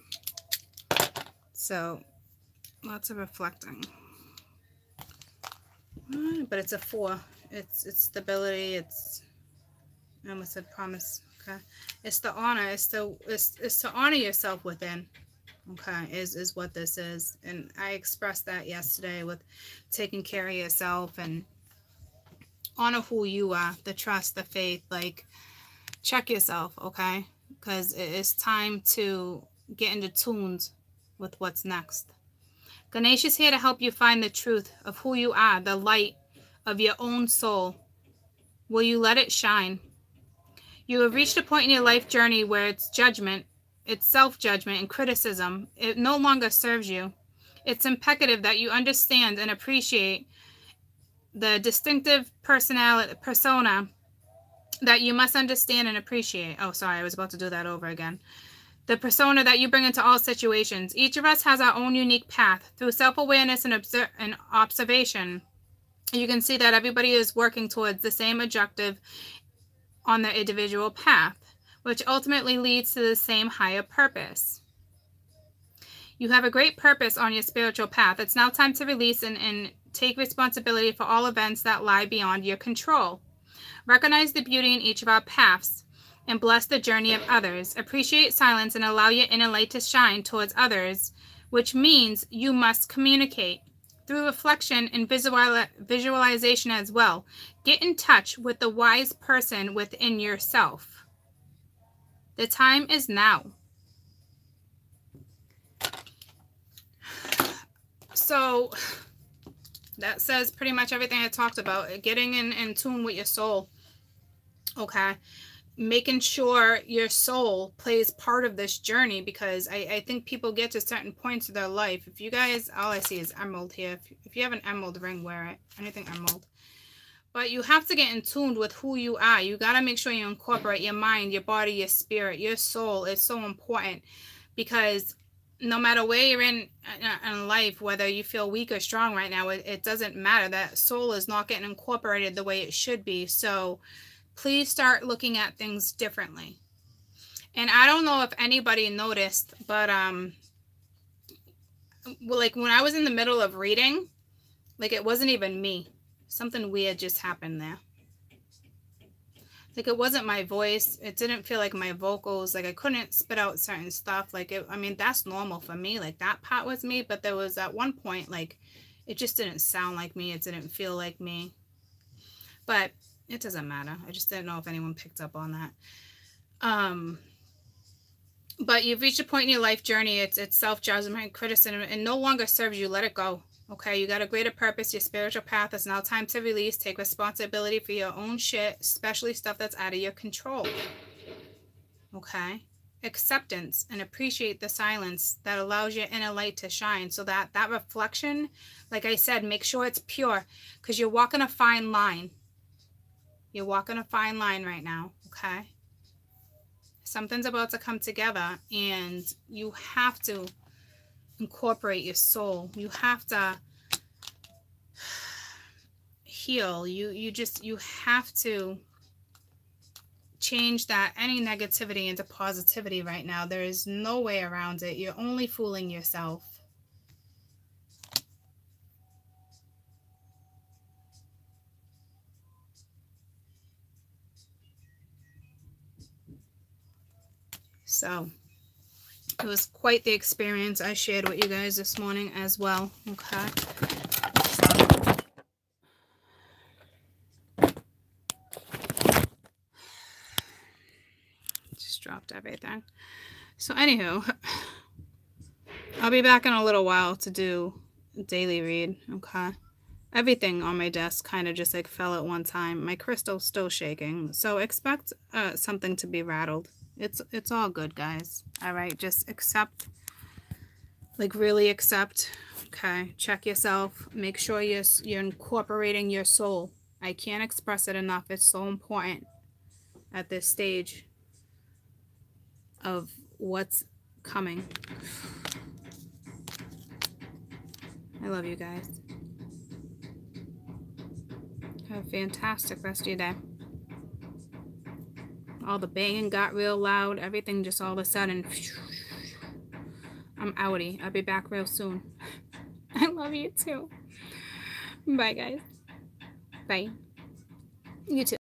A: So, lots of reflecting. But it's a 4. It's stability. It's, I almost said promise. Okay. It's the honor. It's to honor yourself within. Okay, is what this is. And I expressed that yesterday with taking care of yourself and honor who you are, the trust, the faith. Like, check yourself, okay? Because it's time to get into tunes with what's next. Ganesh is here to help you find the truth of who you are, the light of your own soul. Will you let it shine? You have reached a point in your life journey where it's judgment, it's self-judgment and criticism. It no longer serves you. It's imperative that you understand and appreciate the distinctive persona that you must understand and appreciate. Oh, sorry, I was about to do that over again. The persona that you bring into all situations. Each of us has our own unique path. Through self-awareness and observation, you can see that everybody is working towards the same objective on their individual path, which ultimately leads to the same higher purpose. You have a great purpose on your spiritual path. It's now time to release and take responsibility for all events that lie beyond your control. Recognize the beauty in each of our paths and bless the journey of others. Appreciate silence and allow your inner light to shine towards others, which means you must communicate through reflection and visualization as well. Get in touch with the wise person within yourself. The time is now. So that says pretty much everything I talked about. Getting in tune with your soul. Okay. Making sure your soul plays part of this journey, because I think people get to certain points of their life. If you guys, all I see is emerald here. If you have an emerald ring, wear it. Anything emerald. But you have to get in tune with who you are. You got to make sure you incorporate your mind, your body, your spirit, your soul. It's so important, because no matter where you're in life, whether you feel weak or strong right now, it doesn't matter. That soul is not getting incorporated the way it should be. So please start looking at things differently. And I don't know if anybody noticed, but like when I was in the middle of reading, like it wasn't even me. Something weird just happened there. Like it wasn't my voice. It didn't feel like my vocals. Like I couldn't spit out certain stuff. Like I mean, that's normal for me. Like that part was me. But there was at one point, like it just didn't sound like me. It didn't feel like me. But it doesn't matter. I just didn't know if anyone picked up on that. But you've reached a point in your life journey. It's self-judgment, criticism, and no longer serves you. Let it go. Okay, you got a greater purpose. Your spiritual path is now time to release. Take responsibility for your own shit, especially stuff that's out of your control. Okay? Acceptance and appreciate the silence that allows your inner light to shine. So that reflection, like I said, make sure it's pure, because you're walking a fine line. You're walking a fine line right now, okay? Something's about to come together, and you have to incorporate your soul. You have to heal. You have to change that any negativity into positivity right now. There is no way around it. You're only fooling yourself. So it was quite the experience I shared with you guys this morning as well. Okay. Just dropped everything. So anywho, I'll be back in a little while to do a daily read. Okay. Everything on my desk kind of just like fell at one time. My crystal's still shaking. So expect something to be rattled. It's all good, guys. All right, just accept, like really accept. Okay, check yourself. Make sure you're incorporating your soul. I can't express it enough. It's so important at this stage of what's coming. I love you guys. Have a fantastic rest of your day. all the banging got real loud. Everything just all of a sudden. I'm outie. I'll be back real soon. I love you too. Bye, guys. Bye. You too.